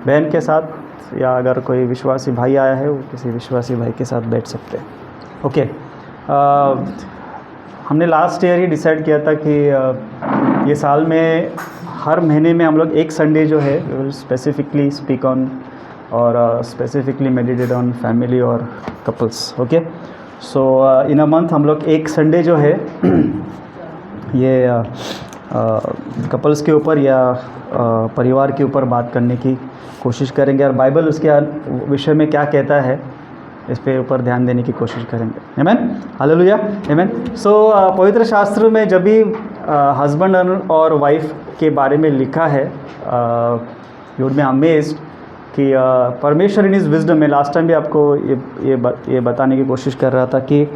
बहन के साथ, या अगर कोई विश्वासी भाई आया है वो किसी विश्वासी भाई के साथ बैठ सकते हैं। ओके, हमने लास्ट ईयर ही डिसाइड किया था कि ये साल में हर महीने में हम लोग एक संडे जो है विल स्पेसिफिकली स्पीक ऑन और स्पेसिफिकली मेडिटेट ऑन फैमिली और couples. Okay, so in a month हम लोग एक संडे जो है ये कपल्स के ऊपर या परिवार के ऊपर बात करने की कोशिश करेंगे, और बाइबल उसके विषय में क्या कहता है इस पे ऊपर ध्यान देने की कोशिश करेंगे। आमीन, हालेलुया, आमीन। सो पवित्र शास्त्र में जब भी हस्बैंड और वाइफ के बारे में लिखा है, यू वुड बी अमेज्ड कि परमेश्वर इन इज़ विजडम में, लास्ट टाइम भी आपको ये बताने की कोशिश कर रहा था कि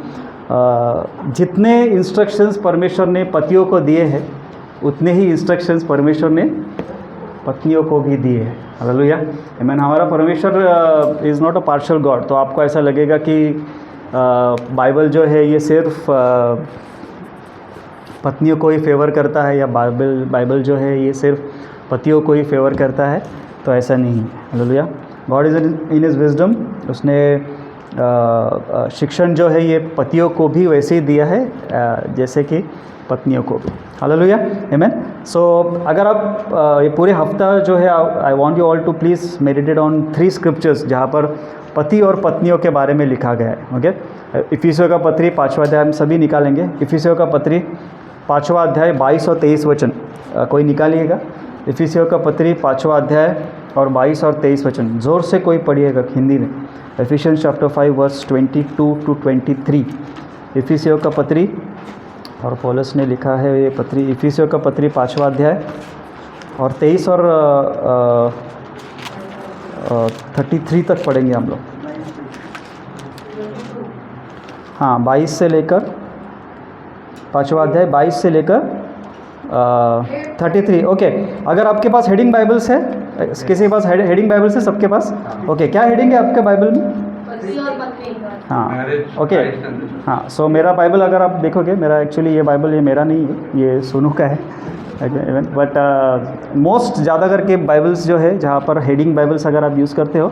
जितने इंस्ट्रक्शंस परमेश्वर ने पतियों को दिए हैं उतने ही इंस्ट्रक्शंस परमेश्वर ने पत्नियों को भी दिए हैं। हालेलुया, आमीन। हमारा परमेश्वर is not a partial God. तो आपको ऐसा लगेगा कि बाइबल जो है ये सिर्फ पत्नियों को ही फेवर करता है, या बाइबल जो है ये सिर्फ पतियों को ही फेवर करता है, तो ऐसा नहीं है। Hallelujah, God is in his wisdom, उसने शिक्षण जो है ये पतियों को भी वैसे ही दिया है जैसे कि पत्नियों को भी। हालेलुया, आमीन। सो अगर आप ये पूरे हफ्ता जो है, I want you all to please meditate on 3 scriptures जहाँ पर पति और पत्नियों के बारे में लिखा गया है। ओके, इफिसियों का पत्री 5वां अध्याय हम सभी निकालेंगे। इफिसियों का पत्री 5वां अध्याय 22 और 23 वचन कोई निकालिएगा। इफिसियों का पत्री 5वां अध्याय और 22 और 23 वचन ज़ोर से कोई पढ़िएगा हिंदी में। Ephesians chapter 5 verse 22 to 23। इफिसियों का पत्री, और पौलुस ने लिखा है ये पत्री, इफिसियों का पत्री 5वां अध्याय और 23 और 33 तक पढ़ेंगे हम लोग। हाँ, 22 से लेकर 5वां अध्याय 22 से लेकर 33। ओके, अगर आपके पास हेडिंग बाइबल्स है, किसी के पास हेडिंग बाइबल्स है? सबके पास? ओके, क्या हेडिंग है आपके बाइबल में? हाँ, ओके, हाँ। सो मेरा बाइबल अगर आप देखोगे, मेरा एक्चुअली ये बाइबल ये मेरा नहीं है, ये सोनू का है, बट मोस्ट ज़्यादा करके बाइबल्स जो है जहाँ पर हेडिंग बाइबल्स अगर आप यूज़ करते हो,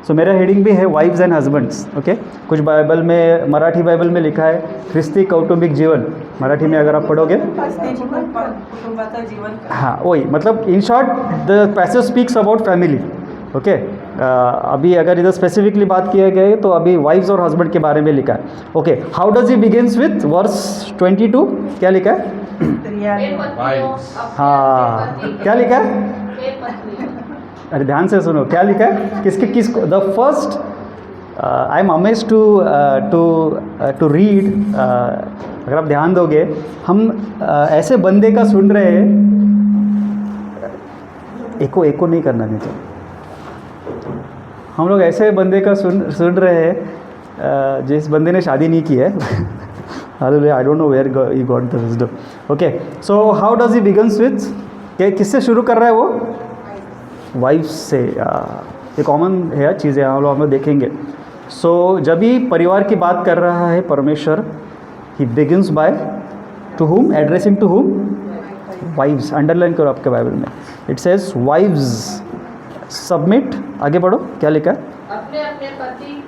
सो मेरा हेडिंग भी है वाइफ्स एंड हस्बैंड्स। ओके, कुछ बाइबल में, मराठी बाइबल में लिखा है ख्रिस्ती कौटुंबिक जीवन, मराठी में अगर आप पढ़ोगे, हाँ वही, मतलब in short the passage speaks about family. Okay, अभी अगर इधर स्पेसिफिकली बात किया गया है तो अभी वाइफ्स और हस्बैंड के बारे में लिखा है। Okay, how does he begins with verse 22, क्या लिखा है? हाँ, क्या लिखा है? अरे ध्यान से सुनो, क्या लिखा है? किसको the first, I am amazed to read. अगर आप ध्यान दोगे, हम ऐसे बंदे का सुन रहे हैं, एको नहीं करना नहीं चाहिए। हम लोग ऐसे बंदे का सुन रहे हैं जिस बंदे ने शादी नहीं की है। Hallelujah, I don't know where he got the wisdom. Okay, so how does he begins with, किससे शुरू कर रहा है वो? वाइफ से। ये कॉमन है चीज़ें हम लोग देखेंगे। सो जब भी परिवार की बात कर रहा है परमेश्वर, he begins by to whom, addressing to whom? Wives. Underline करो आपके बाइबल में, इट सेज वाइव्स सबमिट। आगे बढ़ो, क्या लिखा है? अपने अपने पति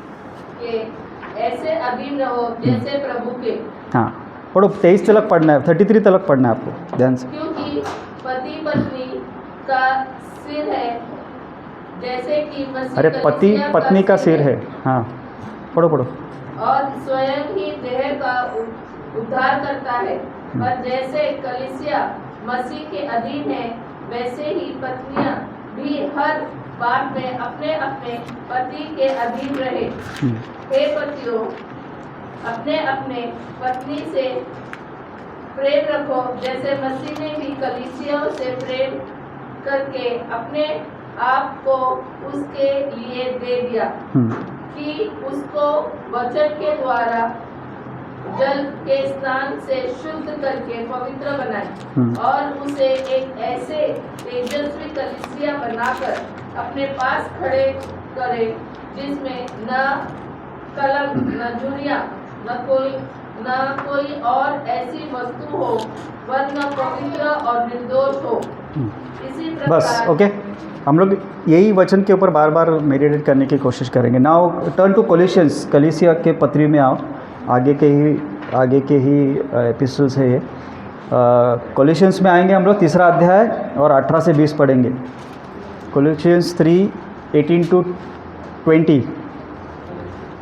के ऐसे अधीन रहो जैसे प्रभु के। हाँ, पढ़ो, 23 तक पढ़ना है, 33 तक पढ़ना है आपको, ध्यान से। क्योंकि पति पत्नी का सिर है, जैसे कि मसीह अरे पति पत्नी का सिर है। हाँ, पढ़ो। और स्वयं ही देह का उद्धार करता है। और जैसे कलीसिया मसीह के अधीन है, वैसे ही पत्नियां भी हर बात में अपने अपने पति के अधीन रहे। हे पतियों, अपने अपने पत्नी से प्रेम रखो, जैसे मसीह ने भी कलीसिया से प्रेम करके अपने आप को उसके लिए दे दिया, कि उसको वचन के द्वारा जल के स्नान से शुद्ध करके पवित्र बनाए, और उसे एक ऐसे तेजस्वी कलीसिया बनाकर अपने पास खड़े करे, जिसमें न कलंक, न झुर्रियां, न कोई और ऐसी वस्तु हो, वरन पवित्र और निर्दोष हो। इसी बस प्रकार ओके, हम लोग यही वचन के ऊपर बार बार मेडिटेट करने की कोशिश करेंगे. नाउ टर्न टू कोलिशियंस, कलीसिया के पत्री में आओ. आगे के ही एपिसोड्स है ये. कोलिशियंस में आएंगे हम लोग, 3रा अध्याय और 18 से 20 पढ़ेंगे. कोलिशियंस 3:18 to 20.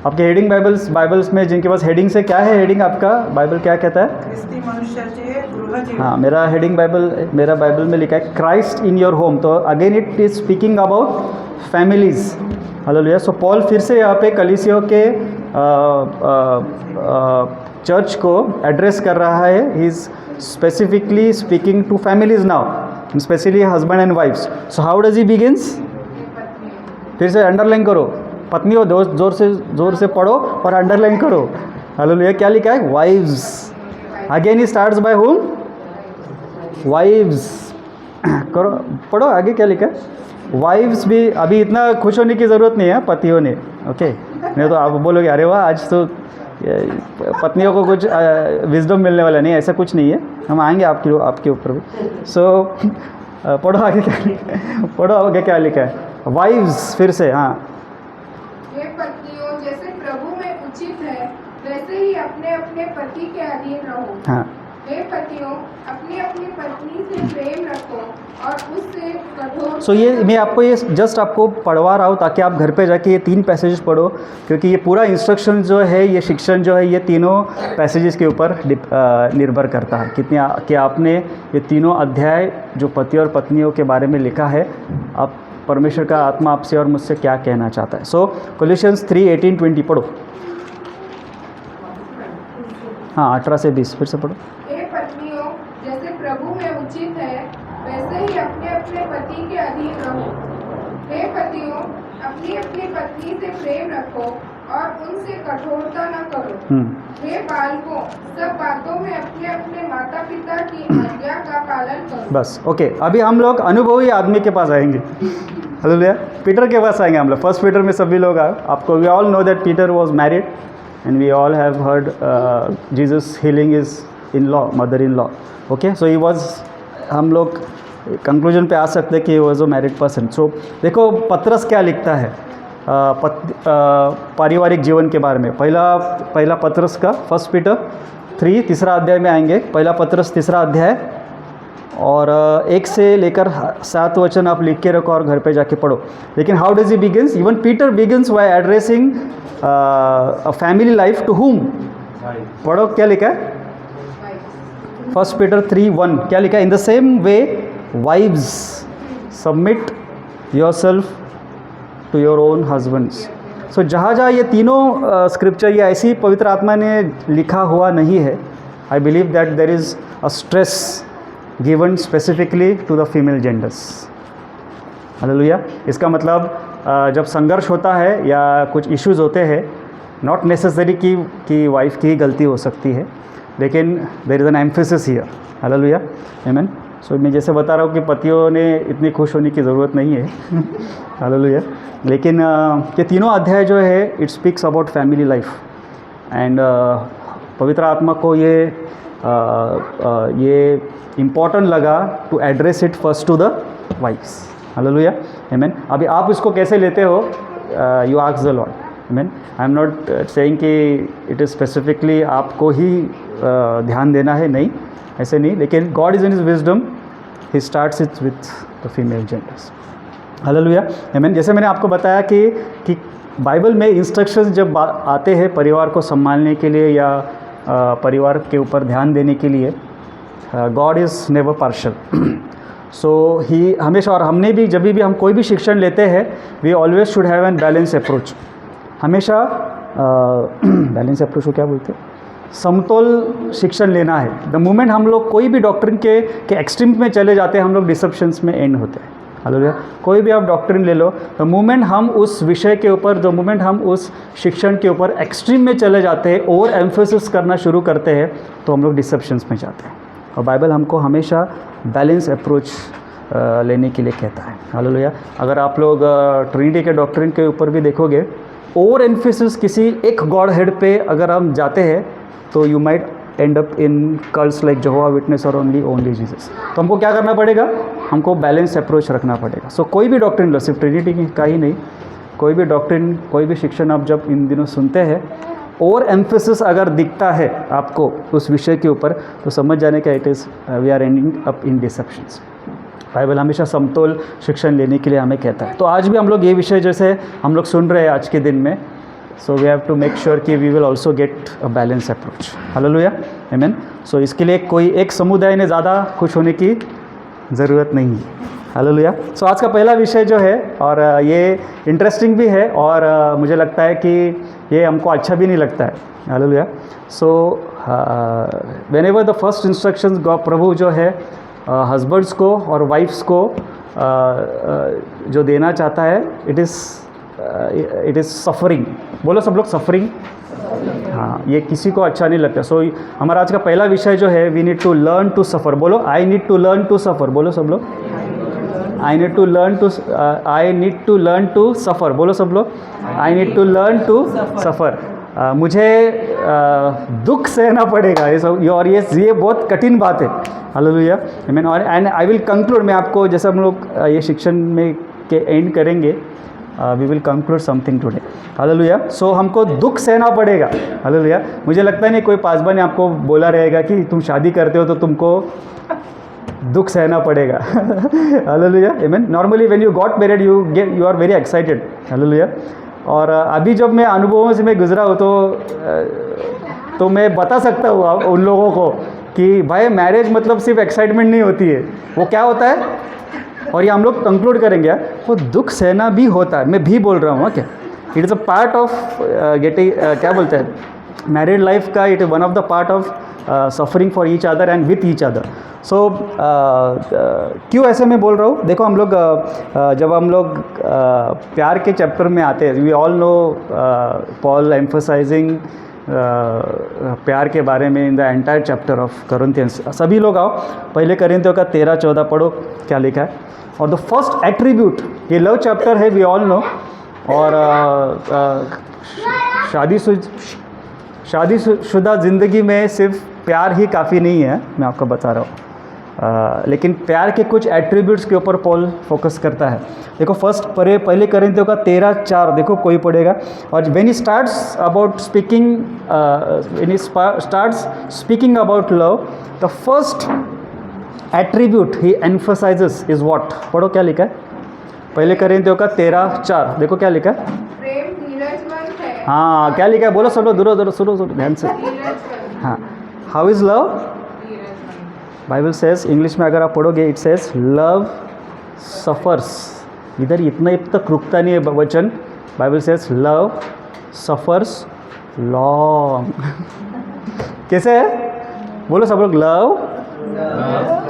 आपके हेडिंग बाइबल्स में जिनके पास हेडिंग से, क्या है हेडिंग आपका बाइबल क्या कहता है? ख्रिस्ती मनुष्याचे गृहजीवन. हाँ, मेरा बाइबल में लिखा है क्राइस्ट इन योर होम. तो again it is speaking about families. Hallelujah. So Paul फिर से यहाँ पे कलीसियों के चर्च को एड्रेस कर रहा है. He is specifically speaking to families now, specially husband and wifes. So how does he begins? फिर से अंडरलाइन करो, पत्नियों जोर से पढ़ो और अंडरलाइन करो. हालेलुया. क्या लिखा है? Wives. Again he starts by whom? Wives. करो, पढ़ो आगे क्या लिखा है. वाइव्स भी. अभी इतना खुश होने की ज़रूरत नहीं है पतियों ने, ओके. नहीं तो आप बोलोगे अरे वाह आज तो पत्नियों को कुछ विजडम मिलने वाला नहीं, ऐसा कुछ नहीं है. हम आएंगे आपके ऊपर भी. सो पढ़ो आगे क्या लिखा है. वाइव्स फिर से. हाँ, हे पत्नियों, जैसे प्रभु में उचित है वैसे ही अपने अपने पति के अधीन रहो. हाँ. हे पतियों, अपनी अपनी पत्नी से प्रेम रखो और उससे कठोर. सो ये मैं आपको ये जस्ट आपको पढ़वा रहा हूँ ताकि आप घर पे जाके ये 3 पैसेजेस पढ़ो, क्योंकि ये पूरा इंस्ट्रक्शन जो है, ये शिक्षण जो है, ये तीनों पैसेजेस के ऊपर निर्भर करता है कि आपने ये तीनों अध्याय जो पति और पत्नियों के बारे में लिखा है, आप परमेश्वर का आत्मा आपसे और मुझसे क्या कहना चाहता है. सो कोलिशियंस 3:18-20 पढ़ो. हाँ, 18 से 20 फिर से पढ़ो. हे पत्नियों, जैसे प्रभु में उचित है वैसे ही अपने अपने पति के अधीन रहो. हे पतियों, अपनी अपनी पत्नी से प्रेम रखो और उनसे कठोरता न करो. हे बालकों, सब बातों में अपने अपने माता पिता की आज्ञा का पालन करो. बस ओके. अभी हम लोग अनुभवी आदमी के पास आएंगे. हालेलुया. पीटर के पास आएंगे हम लोग. 1 पीटर में सभी लोग आए. आपको we all know that Peter was married and we all have heard Jesus healing is in law, mother in law. Okay. So he was, हम लोग कंक्लूजन पे आ सकते हैं कि he was a married person. So देखो पत्रस क्या लिखता है पारिवारिक जीवन के बारे में. पहला पत्रस का 1 पीटर 3 3रा अध्याय में आएंगे. पहला पत्रस 3रा अध्याय और 1 से लेकर 7 वचन आप लिख के रखो और घर पे जाके पढ़ो. लेकिन how does he begins? Even Peter begins by addressing a family life to whom. पढ़ो क्या लिखा है. 1 पीटर 3:1 क्या लिखा है? In the same way wives submit yourself to your own husbands. So जहाँ ये तीनों स्क्रिप्चर ये ऐसी पवित्र आत्मा ने लिखा हुआ नहीं है. I believe that there is a stress given specifically to the female genders. Hallelujah. इसका मतलब जब संघर्ष होता है या कुछ इश्यूज़ होते हैं, नॉट नेसेसरी कि वाइफ की ही गलती हो सकती है, लेकिन there is an emphasis here. Hallelujah. आमीन. सो मैं जैसे बता रहा हूँ कि पतियों ने इतनी खुश होने की ज़रूरत नहीं है. हालेलुया. लेकिन ये तीनों अध्याय जो है it speaks about family life and पवित्र आत्मा को ये इम्पॉर्टेंट लगा to address it first to the wifes. Hallelujah. आमीन. अभी आप इसको कैसे लेते हो? You ask the Lord. आमीन. आई एम नॉट सेइंग कि इट इज़ स्पेसिफिकली आपको ही ध्यान देना है, नहीं, ऐसे नहीं. लेकिन God is in his wisdom, he starts it with the female genders. Hallelujah. आमीन. जैसे मैंने आपको बताया कि बाइबल में इंस्ट्रक्शंस जब आते हैं परिवार को संभालने के लिए या परिवार के ऊपर ध्यान देने के लिए, गॉड इज़ नेवर पार्शल. सो ही हमेशा, और हमने भी जब भी हम कोई भी शिक्षण लेते हैं, we always should have an balance approach. हमेशा बैलेंस अप्रोच को क्या बोलते हैं? समतोल शिक्षण लेना है. द मोमेंट हम लोग कोई भी डॉक्ट्रिन के एक्सट्रीम में चले जाते हैं, हम लोग डिसेप्शंस में एंड होते हैं. हालेलुया. कोई भी आप डॉक्ट्रिन ले लो, द मोमेंट हम उस विषय के ऊपर, द मोमेंट हम उस शिक्षण के ऊपर एक्सट्रीम में चले जाते हैं, ओवर एम्फेसिस करना शुरू करते हैं, तो हम लोग डिसेप्शंस में जाते हैं. और बाइबल हमको हमेशा बैलेंस अप्रोच लेने के लिए कहता है. हालेलुया. अगर आप लोग ट्रिनिटी के डॉक्ट्रिन के ऊपर भी देखोगे, ओवर एम्फेसिस किसी एक गॉड हेड पे अगर हम जाते हैं तो you might and up in cults like जेहोवा witness और ओनली जीसस। तो हमको क्या करना पड़ेगा, हमको बैलेंस अप्रोच रखना पड़ेगा। सो कोई भी डॉक्ट्रिन लो, सिर्फ ट्रिनिटी का ही नहीं, कोई भी डॉक्ट्रिन, कोई भी शिक्षण आप जब इन दिनों सुनते हैं, ओवर एम्फेसिस अगर दिखता है आपको उस विषय के ऊपर, तो समझ जाने का it is we are ending up in deceptions. Bible हमेशा समतोल शिक्षण लेने के लिए हमें कहता है। तो आज भी हम लोग ये विषय जैसे हम लोग सुन रहे हैं आज के दिन में, so we have to make sure कि we will also get a balance approach. Hallelujah, आमीन। सो इसके लिए कोई एक समुदाय ने ज़्यादा खुश होने की ज़रूरत नहीं है। हालेलुया। सो आज का पहला विषय जो है, और ये इंटरेस्टिंग भी है, और मुझे लगता है कि ये हमको अच्छा भी नहीं लगता है। Hallelujah. So whenever the first instructions प्रभु जो है हस्बैंड्स को और वाइफ्स को जो देना चाहता है, इट इज़ सफरिंग। बोलो सब लोग, सफरिंग। हाँ, ये किसी को अच्छा नहीं लगता। सो हमारा आज का पहला विषय जो है, we need to learn to suffer. बोलो, I need to learn to suffer. बोलो सब लोग, I need to learn to suffer. बोलो सब लोग, I need to learn to suffer. मुझे दुख सहना पड़ेगा, ये सब, और ये बहुत कठिन बात है। हालेलुया, आमीन। और एंड आई विल कंक्लूड, मैं आपको जैसे हम लोग ये शिक्षण में के एंड करेंगे, we will conclude something today. Hallelujah. So हमको दुख सहना पड़ेगा। हालेलुया। मुझे लगता है नहीं कोई पासबा ने आपको बोला रहेगा कि तुम शादी करते हो तो तुमको दुख सहना पड़ेगा। हालेलुया, आमीन। Normally when you got married you are very excited. Hallelujah. और अभी जब मैं अनुभवों से मैं गुजरा हूँ तो मैं बता सकता हूँ उन लोगों को कि भाई मैरिज मतलब सिर्फ एक्साइटमेंट नहीं होती है, वो क्या होता है, और ये हम लोग कंक्लूड करेंगे, वो दुख सहना भी होता है। मैं भी बोल रहा हूँ क्या, it is a part of getting, क्या बोलते हैं, मैरिड लाइफ का, it is one of the part of suffering for each other and with each other. So क्यों ऐसे मैं बोल रहा हूँ, देखो हम लोग जब हम लोग प्यार के चैप्टर में आते हैं, we all know Paul emphasizing प्यार के बारे में in the entire chapter of Corinthians. सभी लोग आओ, पहले कोरिन्थियों का 13-14 पढ़ो, क्या लिखा है। और द फर्स्ट एट्रीब्यूट, ये लव चैप्टर है, वी ऑल नो। और शादीशुदा ज़िंदगी में सिर्फ प्यार ही काफ़ी नहीं है, मैं आपको बता रहा हूँ। लेकिन प्यार के कुछ एट्रीब्यूट्स के ऊपर पॉल फोकस करता है। देखो फर्स्ट पहले कोरिन्थियों का 13:4 देखो, कोई पढ़ेगा। और when he starts speaking about love, the first attribute he emphasises is what. पढ़ो क्या लिखा है, पहले कोरिन्थियों का 13:4 देखो क्या लिखा है। प्रेम धीरजवंत है। हाँ, क्या लिखा है, बोलो सब लोग, दूर सुनो ध्यान से। हाँ, how is love, Bible says, English में अगर आप पढ़ोगे इट सेज लव सफ़र्स। इधर इतना तक रुकता नहीं है वचन, Bible says love suffers long. कैसे है, बोलो सब लोग, लव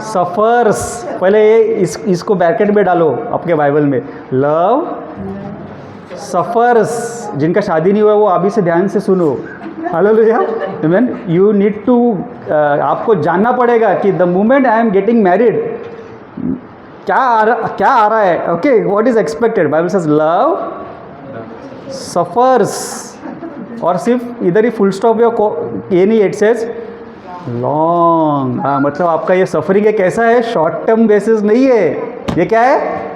सफ़र्स। पहले इसको ब्रैकेट में डालो आपके बाइबल में, लव सफ़र्स। जिनका शादी नहीं हुआ वो अभी से ध्यान से सुनो। हालेलुया, आमीन। यू नीड टू, आपको जानना पड़ेगा कि the moment I am getting married, क्या आ रहा है, okay, what is expected. Bible says love suffers, और सिर्फ इधर ही फुल स्टॉप ये नहीं, इट सेज लॉन्ग। हाँ, मतलब आपका ये सफरिंग एक ऐसा है, शॉर्ट टर्म बेसिस नहीं है, ये क्या है,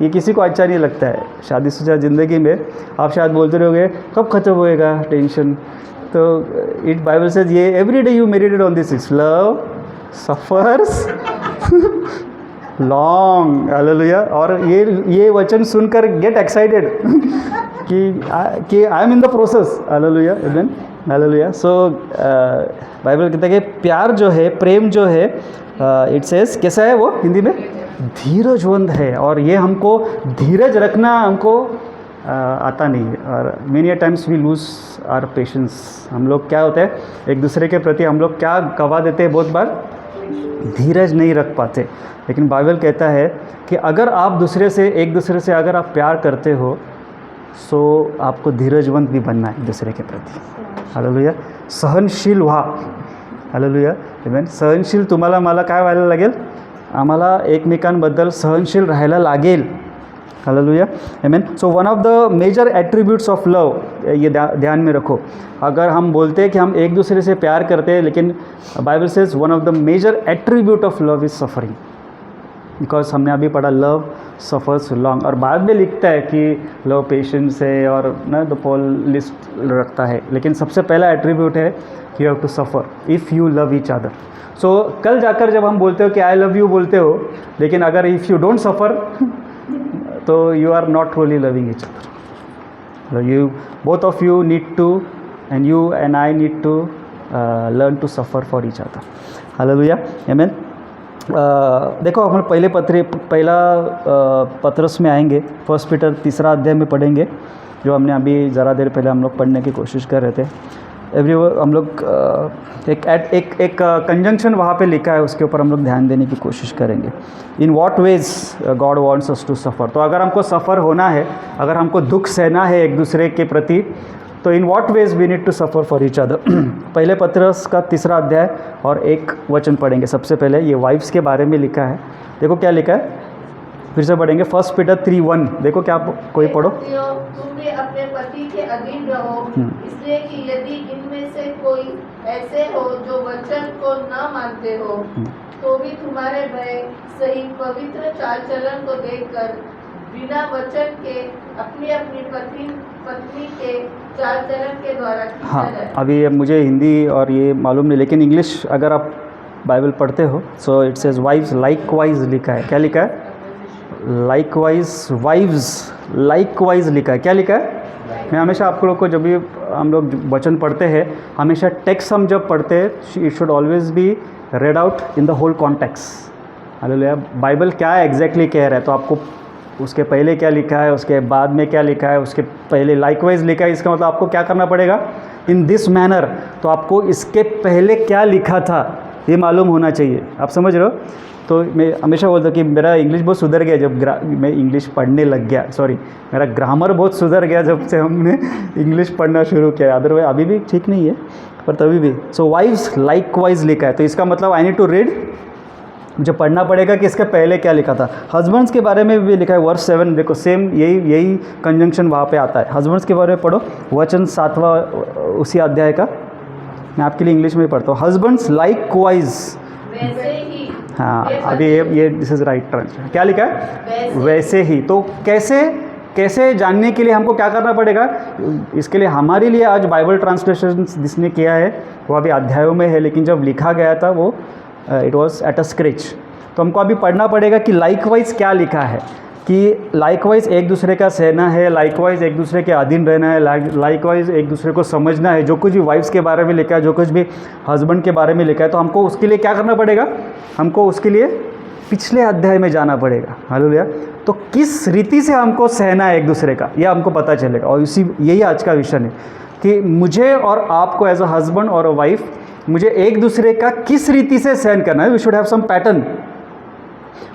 ये किसी को अच्छा नहीं लगता है। शादीशुदा ज़िंदगी में आप शायद बोलते रहोगे कब ख़त्म होएगा टेंशन, तो इट बाइबल से ये every day you meditate on this, is love suffers long. Hallelujah. और ये वचन सुनकर गेट एक्साइटेड कि I am in the process. Hallelujah, आमीन, हालेलुया। सो बाइबल कहता है कि प्यार जो है, प्रेम जो है, इट सेज कैसा है वो हिंदी में, धीरजवंत है। और ये हमको धीरज रखना हमको आता नहीं है। और many times we lose our patience. हम लोग क्या होता है, एक दूसरे के प्रति हम लोग क्या गवा देते हैं, बहुत बार धीरज नहीं रख पाते। लेकिन बाइबल कहता है कि अगर आप एक दूसरे से अगर आप प्यार करते हो, सो आपको धीरजवंत भी बनना है एक दूसरे के प्रति। हालेलुया। सहनशील व्हा। हालेलुया, आमीन। सहनशील तुम्हाला मला काय व्हायला लागेल, आम्हाला एकमेकांबद्दल सहनशील राहायला लागेल, हालेलुया, आमीन। So one of the major attributes of love, ये ध्यान में रखो। अगर हम बोलते हैं कि हम एक दूसरे से प्यार करते हैं, लेकिन Bible says one of the major attribute of love is suffering, because हमने अभी पढ़ा लव सफ़र्स लॉन्ग, और बाद में लिखता है कि लव पेशेंस है और ना द पॉल लिस्ट रखता है, लेकिन सबसे पहला एट्रीब्यूट है you have to suffer if you love each other. So कल जाकर जब हम बोलते हो कि आई लव यू बोलते हो, लेकिन अगर इफ़ यू डोंट सफ़र तो you are not truly loving each other. You both of you need to, and you and I need to learn to suffer for each other. Hallelujah, आमीन। देखो हम पहला पत्रस में आएंगे, 1 पीटर 3 अध्याय में पढ़ेंगे, जो हमने अभी ज़रा देर पहले हम लोग पढ़ने की कोशिश कर रहे थे। हम लोग एक कंजंक्शन वहाँ पे लिखा है, उसके ऊपर हम लोग ध्यान देने की कोशिश करेंगे। In what ways God wants us to suffer. तो अगर हमको सफ़र होना है, अगर हमको दुख सहना है एक दूसरे के प्रति, तो in what ways we need to suffer for each other. पहले पत्रस का 3 अध्याय और 1 वचन पढ़ेंगे। सबसे पहले ये वाइफ्स के बारे में लिखा है, देखो क्या लिखा है, फिर से पढ़ेंगे 1 पीटर 3:1। देखो क्या, कोई पढ़ो। तुम भी अपने पति के अधीन रहो, इसलिए कि यदि इनमें से कोई ऐसे हो जो वचन को न मानते हो, तो भी तुम्हारे भय सहित पवित्र चाल चलन को देखकर बिना वचन के अपनी अपनी पत्नी के चाल चलन के द्वारा खींचा जाए। अभी मुझे हिंदी और ये मालूम नहीं, लेकिन इंग्लिश अगर आप बाइबल पढ़ते हो, सो इट सेज वाइव्स लाइकवाइज लिखा है। क्या लिखा है? लाइकवाइज, वाइव्स लाइकवाइज लिखा है। क्या लिखा है? मैं हमेशा आप लोग को, जब भी हम लोग वचन पढ़ते हैं, हमेशा टेक्स्ट हम जब पढ़ते हैं, it should always be read out in the whole context. Hallelujah, Bible क्या एग्जैक्टली कह रहा है, तो आपको उसके पहले क्या लिखा है, उसके बाद में क्या लिखा है, उसके पहले लाइकवाइज लिखा है, इसका मतलब आपको क्या करना पड़ेगा, इन दिस मैनर। तो आपको इसके पहले क्या लिखा था ये मालूम होना चाहिए। आप समझ रहे हो? तो मैं हमेशा बोलता हूँ कि मेरा इंग्लिश बहुत सुधर गया जब मैं इंग्लिश पढ़ने लग गया, सॉरी मेरा ग्रामर बहुत सुधर गया जब से हमने इंग्लिश पढ़ना शुरू किया। अदरवाइज अभी भी ठीक नहीं है, पर तभी भी। सो वाइव्स लाइकवाइज लिखा है, तो इसका मतलब आई नीड टू रीड, मुझे पढ़ना पड़ेगा कि इसके पहले क्या लिखा था। हस्बैंड्स के बारे में भी लिखा है, वर्स 7 देखो, सेम यही कंजंक्शन वहाँ पे आता है। हस्बैंड्स के बारे में पढ़ो, वचन 7वां उसी अध्याय का, मैं आपके लिए इंग्लिश में पढ़ता हूँ। हस्बैंड्स लाइकवाइज, वैसे ही, हाँ अभी ये दिस इज राइट ट्रांसलेशन। क्या लिखा है? वैसे ही। तो कैसे जानने के लिए हमको क्या करना पड़ेगा? इसके लिए हमारे लिए आज बाइबल ट्रांसलेशन जिसने किया है वो अभी अध्यायों में है, लेकिन जब लिखा गया था वो it was at a scratch. तो हमको अभी पढ़ना पड़ेगा कि लाइकवाइज क्या लिखा है, कि लाइकवाइज एक दूसरे का सहना है, लाइकवाइज एक दूसरे के अधीन रहना है, लाइकवाइज एक दूसरे को समझना है। जो कुछ भी वाइफ्स के बारे में लिखा है, जो कुछ भी हस्बैंड के बारे में लिखा है, तो हमको उसके लिए क्या करना पड़ेगा? हमको उसके लिए पिछले अध्याय में जाना पड़ेगा। हालेलुया। तो किस रीति से हमको सहना है एक दूसरे का, यह हमको पता चलेगा। और यही आज का विषय है कि मुझे और आपको एज अ हस्बैंड और अ वाइफ, मुझे एक दूसरे का किस रीति से सहन करना है। We should have some pattern.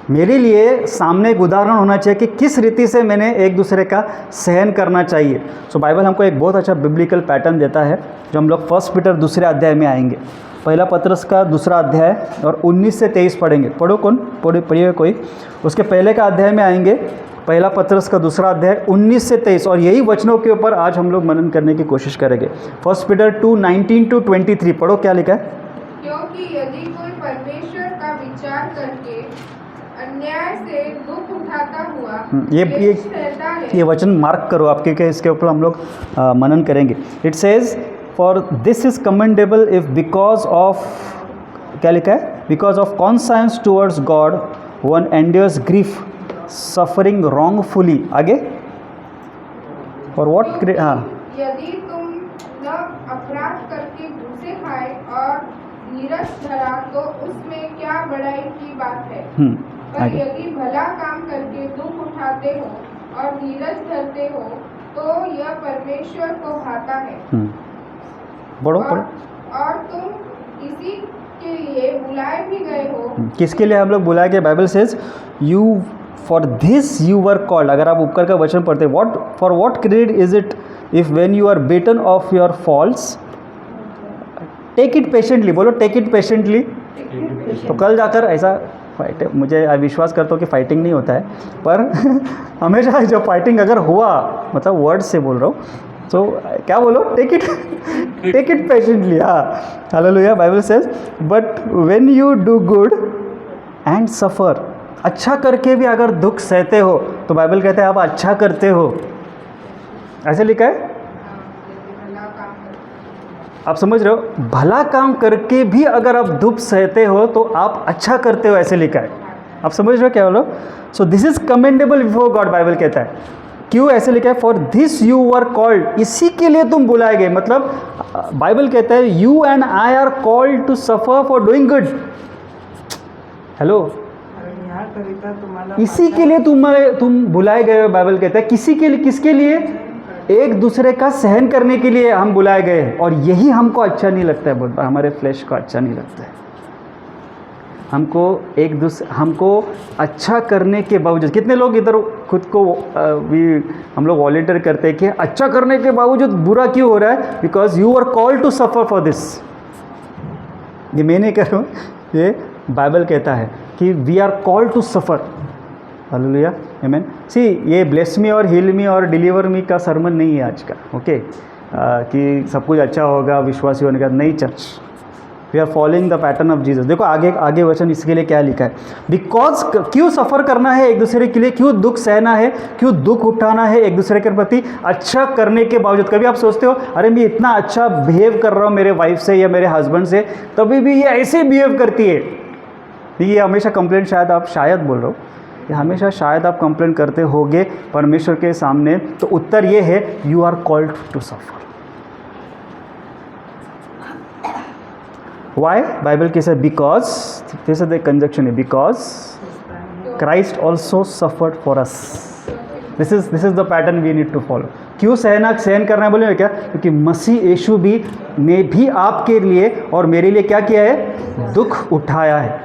मेरे लिए सामने एक उदाहरण होना चाहिए कि किस रीति से मैंने एक दूसरे का सहन करना चाहिए। सो बाइबल हमको एक बहुत अच्छा बिब्लिकल पैटर्न देता है, जो हम लोग 1 पीटर 2 अध्याय में आएंगे। पहला पत्रस का 2 अध्याय और 19 से 23 पढ़ेंगे। पढ़ो, कौन पढ़िए कोई। उसके पहले का अध्याय में आएंगे, पहला पत्रस का 2 अध्याय 19 से 23, और यही वचनों के ऊपर आज हम लोग मनन करने की कोशिश करेंगे। 1 पीटर 2:19-23 पढ़ो, क्या लिखा है? क्योंकि यदि कोई परमेश्वर का विचार करके अन्याय से दुख उठाता हुआ रहता है, ये वचन मार्क करो आप, क्योंकि इसके ऊपर हम लोग मनन करेंगे। It says for this is commendable if because of, क्या लिखा है? Because of conscience towards God one endures grief suffering wrongfully. आगे और व्हाट, हाँ, यदि तुम न अपराध करके घूसे खाए और नीरस धरा, तो उसमें क्या बड़ाई की बात है। पर यदि भला काम करके दुख उठाते हो और नीरज धरते हो, तो यह परमेश्वर को भाता है। पढ़ो। और तुम इसी के लिए बुलाए भी गए हो। किसके लिए हम लोग बुलाए गए? Bible says you for this you were called. अगर आप ऊपर का वचन पढ़ते, what for what credit is it if when you are beaten of your faults take it patiently. बोलो, टेक इट पेशेंटली। तो कल जाकर ऐसा फाइटिंग, मुझे विश्वास करता हूँ कि फाइटिंग नहीं होता है, पर हमेशा जब फाइटिंग अगर हुआ, मतलब वर्ड से बोल रहा हूँ, तो क्या बोलो, टेक इट पेशेंटली। हाँ, hallelujah. Bible says but when you do good and suffer, अच्छा करके भी अगर दुख सहते हो, तो बाइबल कहते हैं आप अच्छा करते हो, ऐसे लिखा है। आप समझ रहे हो, भला काम करके भी अगर आप दुख सहते हो तो आप अच्छा करते हो, ऐसे लिखा है। आप समझ रहे हो क्या बोलो। So this is commendable before God, Bible कहता है। क्यों ऐसे लिखा है, for this you were called, इसी के लिए तुम बुलाए गए। मतलब बाइबल कहता है you and I are called to suffer for doing good. Hello, यहाँ कविता तुम्हाला इसी के लिए तुम बुलाए गए हो। बाइबल कहता है किसी के लिए, किसके लिए, एक दूसरे का सहन करने के लिए हम बुलाए गए हैं। और यही हमको अच्छा नहीं लगता है, बोलता हमारे फ्लैश को अच्छा नहीं लगता है। हमको अच्छा करने के बावजूद, कितने लोग इधर खुद को हम लोग वॉलंटियर करते हैं कि अच्छा करने के बावजूद बुरा क्यों हो रहा है, because you are called to suffer for this. ये मैं नहीं कर रहा हूँ, ये बाइबल कहता है कि we are called to suffer. Hallelujah, आमीन। सी, ये ब्लेस मी और हील मी और डिलीवर मी का सरमन नहीं है आज का, ओके, कि सब कुछ अच्छा होगा विश्वासी होने का, नहीं church. We are following the pattern of Jesus. देखो आगे वचन इसके लिए क्या लिखा है, बिकॉज क्यों सफ़र करना है एक दूसरे के लिए, क्यों दुख सहना है, क्यों दुख उठाना है एक दूसरे के प्रति, अच्छा करने के बावजूद। कभी आप सोचते हो अरे मैं इतना अच्छा बिहेव कर रहा हूँ मेरे वाइफ से या मेरे हस्बैंड से, तभी भी ये ऐसे बिहेव करती है। ये हमेशा कंप्लेंट, शायद बोल रहा हूँ, ये हमेशा शायद आप कंप्लेन करते होगे परमेश्वर के सामने, तो उत्तर ये है you are called to suffer. Why, Bible कैसे, बिकॉज, जैसे द कंजक्शन है, because Christ also suffered for us. This is the pattern we need to follow. क्यों सहन करना है बोले क्या, क्योंकि मसीह यीशु ने भी आपके लिए और मेरे लिए क्या किया है, दुख उठाया है।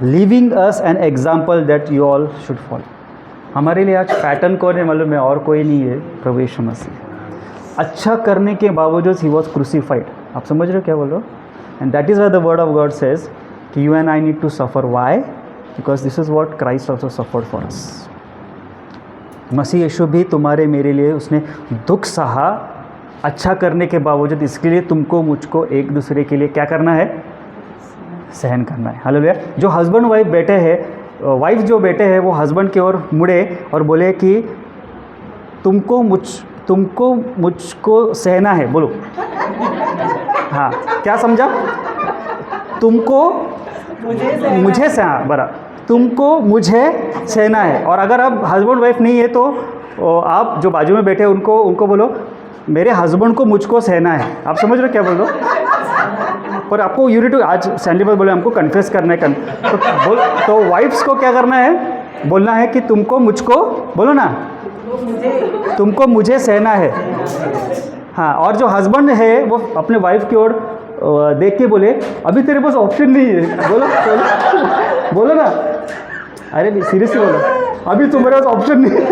Living us an example that you all should follow. हमारे लिए आज पैटर्न कौन है मालूम है, और कोई नहीं है, प्रभु यीशु मसीह। अच्छा करने के बावजूद ही वॉज क्रूसीफाइड। आप समझ रहे हो क्या बोल रहे हो। And that is why the word of God says कि you and I need to suffer. Why, because this is what Christ also suffered for us. मसीह यीशु भी तुम्हारे मेरे लिए उसने दुख सहा, अच्छा करने के बावजूद। इसके लिए तुमको मुझको एक दूसरे के लिए क्या करना है, सहन करना है। हालेलुया। जो हस्बैंड वाइफ बैठे हैं, वाइफ जो बैठे हैं, वो हस्बैंड की ओर मुड़े और बोले कि तुमको मुझको सहना है। बोलो, हाँ, क्या समझा, तुमको मुझे सहना, बरा, तुमको मुझे सहना है। और अगर आप हस्बैंड वाइफ नहीं है तो आप जो बाजू में बैठे हैं उनको बोलो मेरे हस्बैंड को मुझको सहना है। आप समझ रहे हो क्या बोल रहे हो। पर आपको यूनिट आज सैंडी पर बोले हमको कन्फेस करना है, तो वाइफ्स को क्या करना है, बोलना है कि तुमको मुझको, बोलो ना, तुमको मुझे सहना है। हाँ, और जो हस्बैंड है वो अपने वाइफ की ओर देख के बोले अभी तेरे पास ऑप्शन नहीं है। बोलो ना, अरे सीरियसली बोलो, अभी तुम्हारे पास ऑप्शन नहीं है।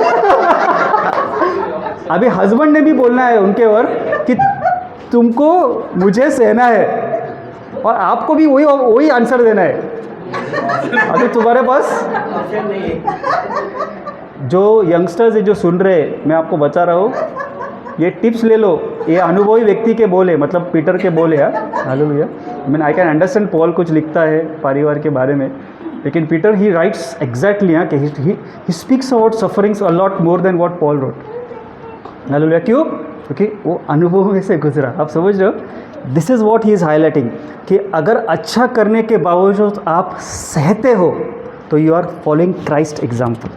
अभी हस्बैंड ने भी बोलना है उनके ओर कि तुमको मुझे सहना है, और आपको भी वही आंसर देना है। अभी तुम्हारे पास जो यंगस्टर्स है जो सुन रहे हैं, मैं आपको बता रहा हूँ, ये टिप्स ले लो। ये अनुभवी व्यक्ति के बोले, मतलब पीटर के बोले। Hallelujah. I mean I can understand, Paul कुछ लिखता है परिवार के बारे में, लेकिन पीटर ही राइट्स एग्जैक्टली कि he speaks about sufferings a lot more than what Paul wrote. Hallelujah. क्यों? क्योंकि वो अनुभव में से गुजरा। आप समझ रहे हो। This is what he is highlighting कि अगर अच्छा करने के बावजूद आप सहते हो तो you are following Christ example.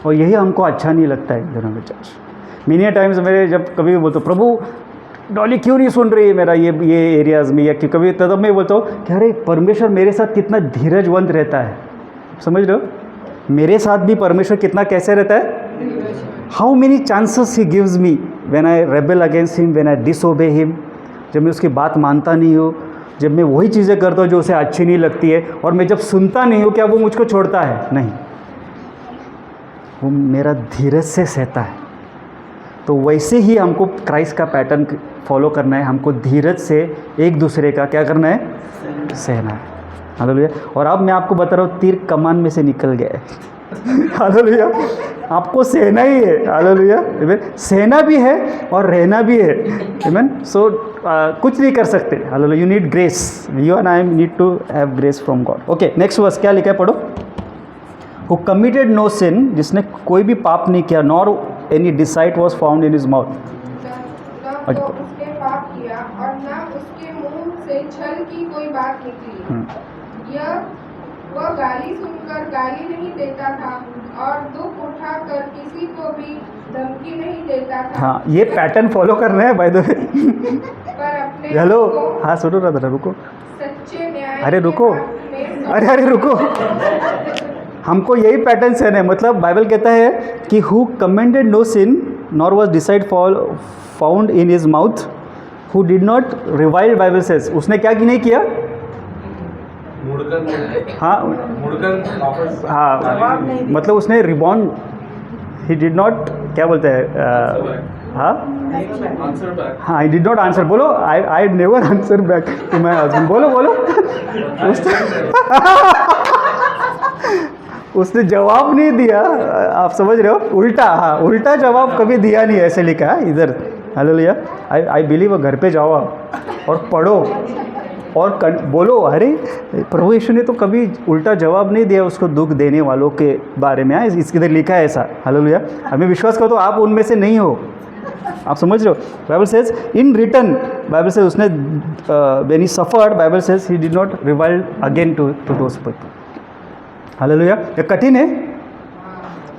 और यही हमको अच्छा नहीं लगता है दोनों में चर्च। मेनी टाइम्स मेरे जब कभी भी बोलते हो प्रभु डॉली क्यों नहीं सुन रही है मेरा ये एरियाज़ में, या कभी तब मैं बोलता हूँ कि अरे परमेश्वर मेरे साथ कितना धीरजवंत रहता है। समझ रहे हो, मेरे साथ भी परमेश्वर कितना कैसे रहता है। How many chances he gives me when I rebel against him, when I disobey him. जब मैं उसकी बात मानता नहीं हूँ, जब मैं वही चीज़ें करता हूँ जो उसे अच्छी नहीं लगती है, और मैं जब सुनता नहीं हूँ, क्या वो मुझको छोड़ता है? नहीं, वो मेरा धीरज से सहता है। तो वैसे ही हमको क्राइस्ट का पैटर्न फॉलो करना है। हमको धीरज से एक दूसरे का क्या करना है, सहना है। हालेलुया। और अब मैं आपको बता रहा हूँ, तीर कमान में से निकल गया है। हालेलुया। आपको सहना ही है। हालेलुया। आमीन। सहना भी है और रहना भी है। आमीन। सो कुछ नहीं कर सकते। Hallelujah. You need grace, you and I need to have grace from God. Okay, next verse क्या लिखा है, पढ़ो। हु कमिटेड नो सिन, जिसने कोई भी पाप नहीं किया, nor any deceit was found in his mouth. न तो उसने पाप किया और न उसके मुंह से छल की कोई बात निकली। वह गाली सुनकर गाली नहीं देता था और दुख उठाकर किसी को भी धमकी नहीं देता था। हाँ, ये पैटर्न फॉलो करना है बाय द वे। पर अपने हेलो, को हाँ सुनो ना, रुको। सच्चे न्याय अरे रुको, के हाथ में अरे रुको। हमको यही पैटर्न से है। मतलब बाइबल कहता है कि who commended no sin nor was deceit found in his mouth, who did not revile, Bible says, उसने क्या कि नहीं किया, हाँ जवाब हाँ, नहीं दिया। मतलब उसने रिबॉन्ड, ही डिड नॉट, क्या बोलते हैं, हाँ हाँ, आई डिड नॉट आंसर। बोलो, I never answer back to my husband. बोलो उसने जवाब नहीं दिया। आप समझ रहे हो, उल्टा, हाँ उल्टा जवाब कभी दिया नहीं, ऐसे लिखा है इधर। हालेलुया। आई बिलीव, घर पे जाओ आप और पढ़ो और बोलो, अरे प्रभु यीशु ने तो कभी उल्टा जवाब नहीं दिया उसको दुख देने वालों के बारे में। इसके इधर लिखा है ऐसा। हालेलुया। हमें विश्वास करो तो आप उनमें से नहीं हो। आप समझ रहे हो। Bible says in return, Bible says उसने when he suffered, Bible says he did not revile again to those people. Hallelujah. ये कठिन है,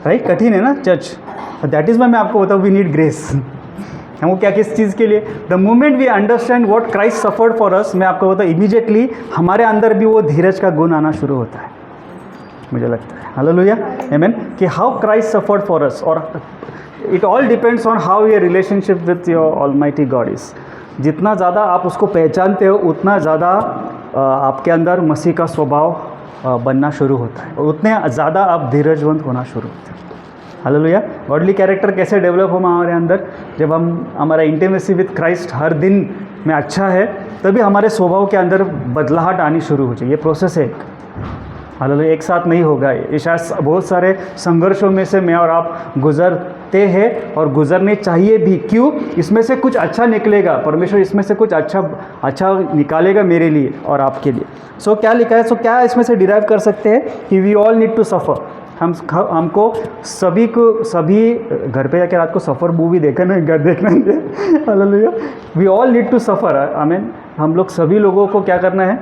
राइट, कठिन है ना चर्च। दैट इज़ वाई मैं आपको बताऊँ, वी नीड ग्रेस। हमको क्या, किस चीज़ के लिए, the moment we understand what Christ suffered for us, मैं आपको बताऊँ इमीडिएटली हमारे अंदर भी वो धीरज का गुण आना शुरू होता है, मुझे लगता है। हालेलुया। आमीन। कि how Christ suffered for us, और it all depends on how your relationship with your almighty God is. जितना ज़्यादा आप उसको पहचानते हो, उतना ज़्यादा आपके अंदर मसीह का स्वभाव बनना शुरू होता है, और उतने ज़्यादा आप धीरजवंत होना शुरू होते हैं। हालेलुया। गॉडली कैरेक्टर कैसे डेवलप हो हमारे अंदर, जब हम हमारा इंटीमेसी विथ क्राइस्ट हर दिन में अच्छा है, तभी हमारे स्वभाव के अंदर बदलाहट आनी शुरू हो जाए। ये प्रोसेस है एक। हालेलुया। एक साथ नहीं होगा ये, शायद बहुत सारे संघर्षों में से मैं और आप गुजरते हैं और गुजरने चाहिए भी। क्यों? इसमें से कुछ अच्छा निकलेगा, परमेश्वर इसमें से कुछ अच्छा निकालेगा मेरे लिए और आपके लिए। सो क्या लिखा है, क्या इसमें से डिराइव कर सकते हैं कि we all need to suffer. हमको सभी घर पे जाके रात को सफ़र मूवी देखना है। Hallelujah. We all need to suffer. I mean, हम लोग सभी लोगों को क्या करना है,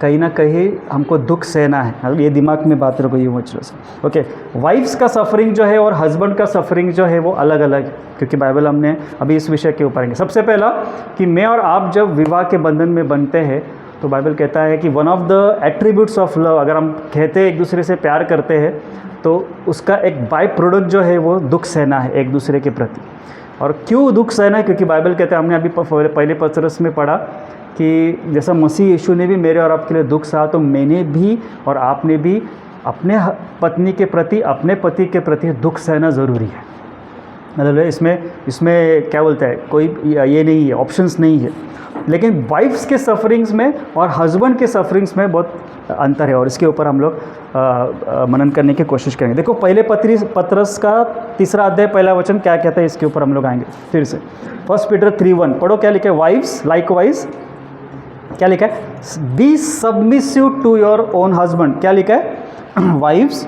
कहीं ना कहीं हमको दुख सहना है। ये दिमाग में बात रखो, ये मचलो से। ओके, वाइफ्स का सफरिंग जो है और हस्बैंड का सफरिंग जो है वो अलग अलग है, क्योंकि बाइबल हमने अभी इस विषय के ऊपर आएंगे। सबसे पहला कि मैं और आप जब विवाह के बंधन में बनते हैं, तो बाइबल कहता है कि one of the attributes of love, अगर हम कहते हैं एक दूसरे से प्यार करते हैं, तो उसका एक बाय प्रोडक्ट जो है वो दुख सहना है एक दूसरे के प्रति। और क्यों दुख सहना है? क्योंकि बाइबल कहता है, हमने अभी पहले पत्रस में पढ़ा कि जैसा मसीह यीशु ने भी मेरे और आपके लिए दुख सहा, तो मैंने भी और आपने भी अपने पत्नी के प्रति, अपने पति के प्रति दुख सहना ज़रूरी है। मतलब इसमें क्या बोलता है, कोई ये नहीं है, ऑप्शंस नहीं है। लेकिन वाइफ्स के सफरिंग्स में और हस्बैंड के सफरिंग्स में बहुत अंतर है, और इसके ऊपर हम लोग मनन करने की कोशिश करेंगे। देखो, पहले पत्रस का 3 अध्याय 1 वचन क्या कहता है, इसके ऊपर हम लोग आएंगे फिर से। 1 पीटर 3:1 पढ़ो, क्या लिखा है? वाइफ्स लाइकवाइज, क्या लिखा है? Be submissive to your own husband. क्या लिखा है? Wifes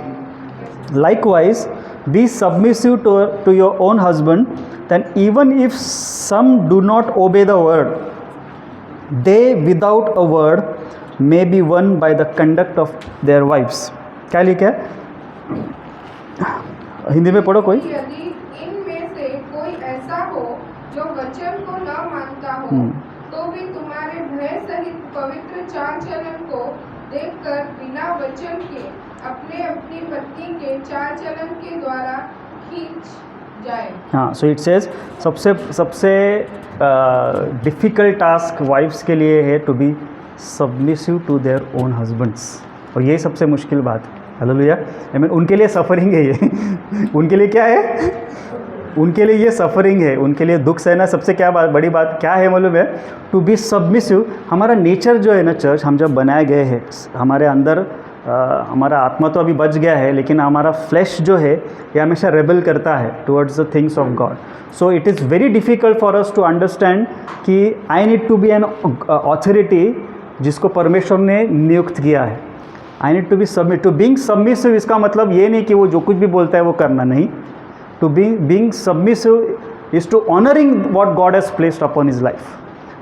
likewise be submissive to your own husband, then even if some do not obey the word, they without a word may be won by the conduct of their wifes. क्या लिखा है? हिंदी में पढ़ो कोई। यदि इनमें से कोई ऐसा हो जो वचन को न मानता हो, तो भी तुम्हारे भय सहित पवित्र चाल चलन को देखकर बिना वचन के अपने अपनी पत्नी के चाल चलन के द्वारा खींच जाए। हाँ, सो इट सेज सबसे डिफ़िकल्ट टास्क वाइफ्स के लिए है to be submissive to their own husbands, और यही सबसे मुश्किल बात है। हालेलुया। आई मीन, उनके लिए सफरिंग है ये। उनके लिए क्या है? उनके लिए ये सफरिंग है, उनके लिए दुख सहना सबसे क्या बड़ी बात क्या है मालूम है? To be submissive. हमारा नेचर जो है ना चर्च, हम जब बनाए गए हैं, हमारे अंदर हमारा आत्मा तो अभी बच गया है, लेकिन हमारा फ्लैश जो है ये हमेशा रेबल करता है towards the things of God. So it is very difficult for us to understand कि I need to be an authority जिसको परमेश्वर ने नियुक्त किया है। I need to be submit. To being submissive इसका मतलब ये नहीं कि वो जो कुछ भी बोलता है वो करना नहीं। To being submissive is to honoring what God has placed upon his life.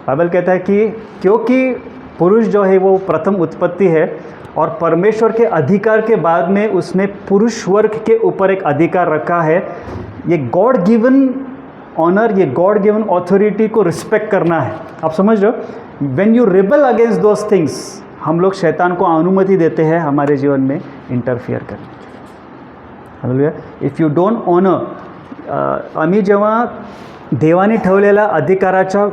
Bible कहता है कि क्योंकि पुरुष जो है वो प्रथम उत्पत्ति है और परमेश्वर के अधिकार के बाद में उसने पुरुष वर्ग के ऊपर एक अधिकार रखा है। ये गॉड गिवन ऑनर, ये गॉड गिवन ऑथोरिटी को रिस्पेक्ट करना है। आप समझ रहे हो? When you rebel against those things, हम लोग शैतान को अनुमति देते हैं हमारे जीवन में इंटरफियर करने की। Hallelujah. If you don't honor, आम्ही जेव्हा देवाने ठेवलेल्या अधिकाराच्या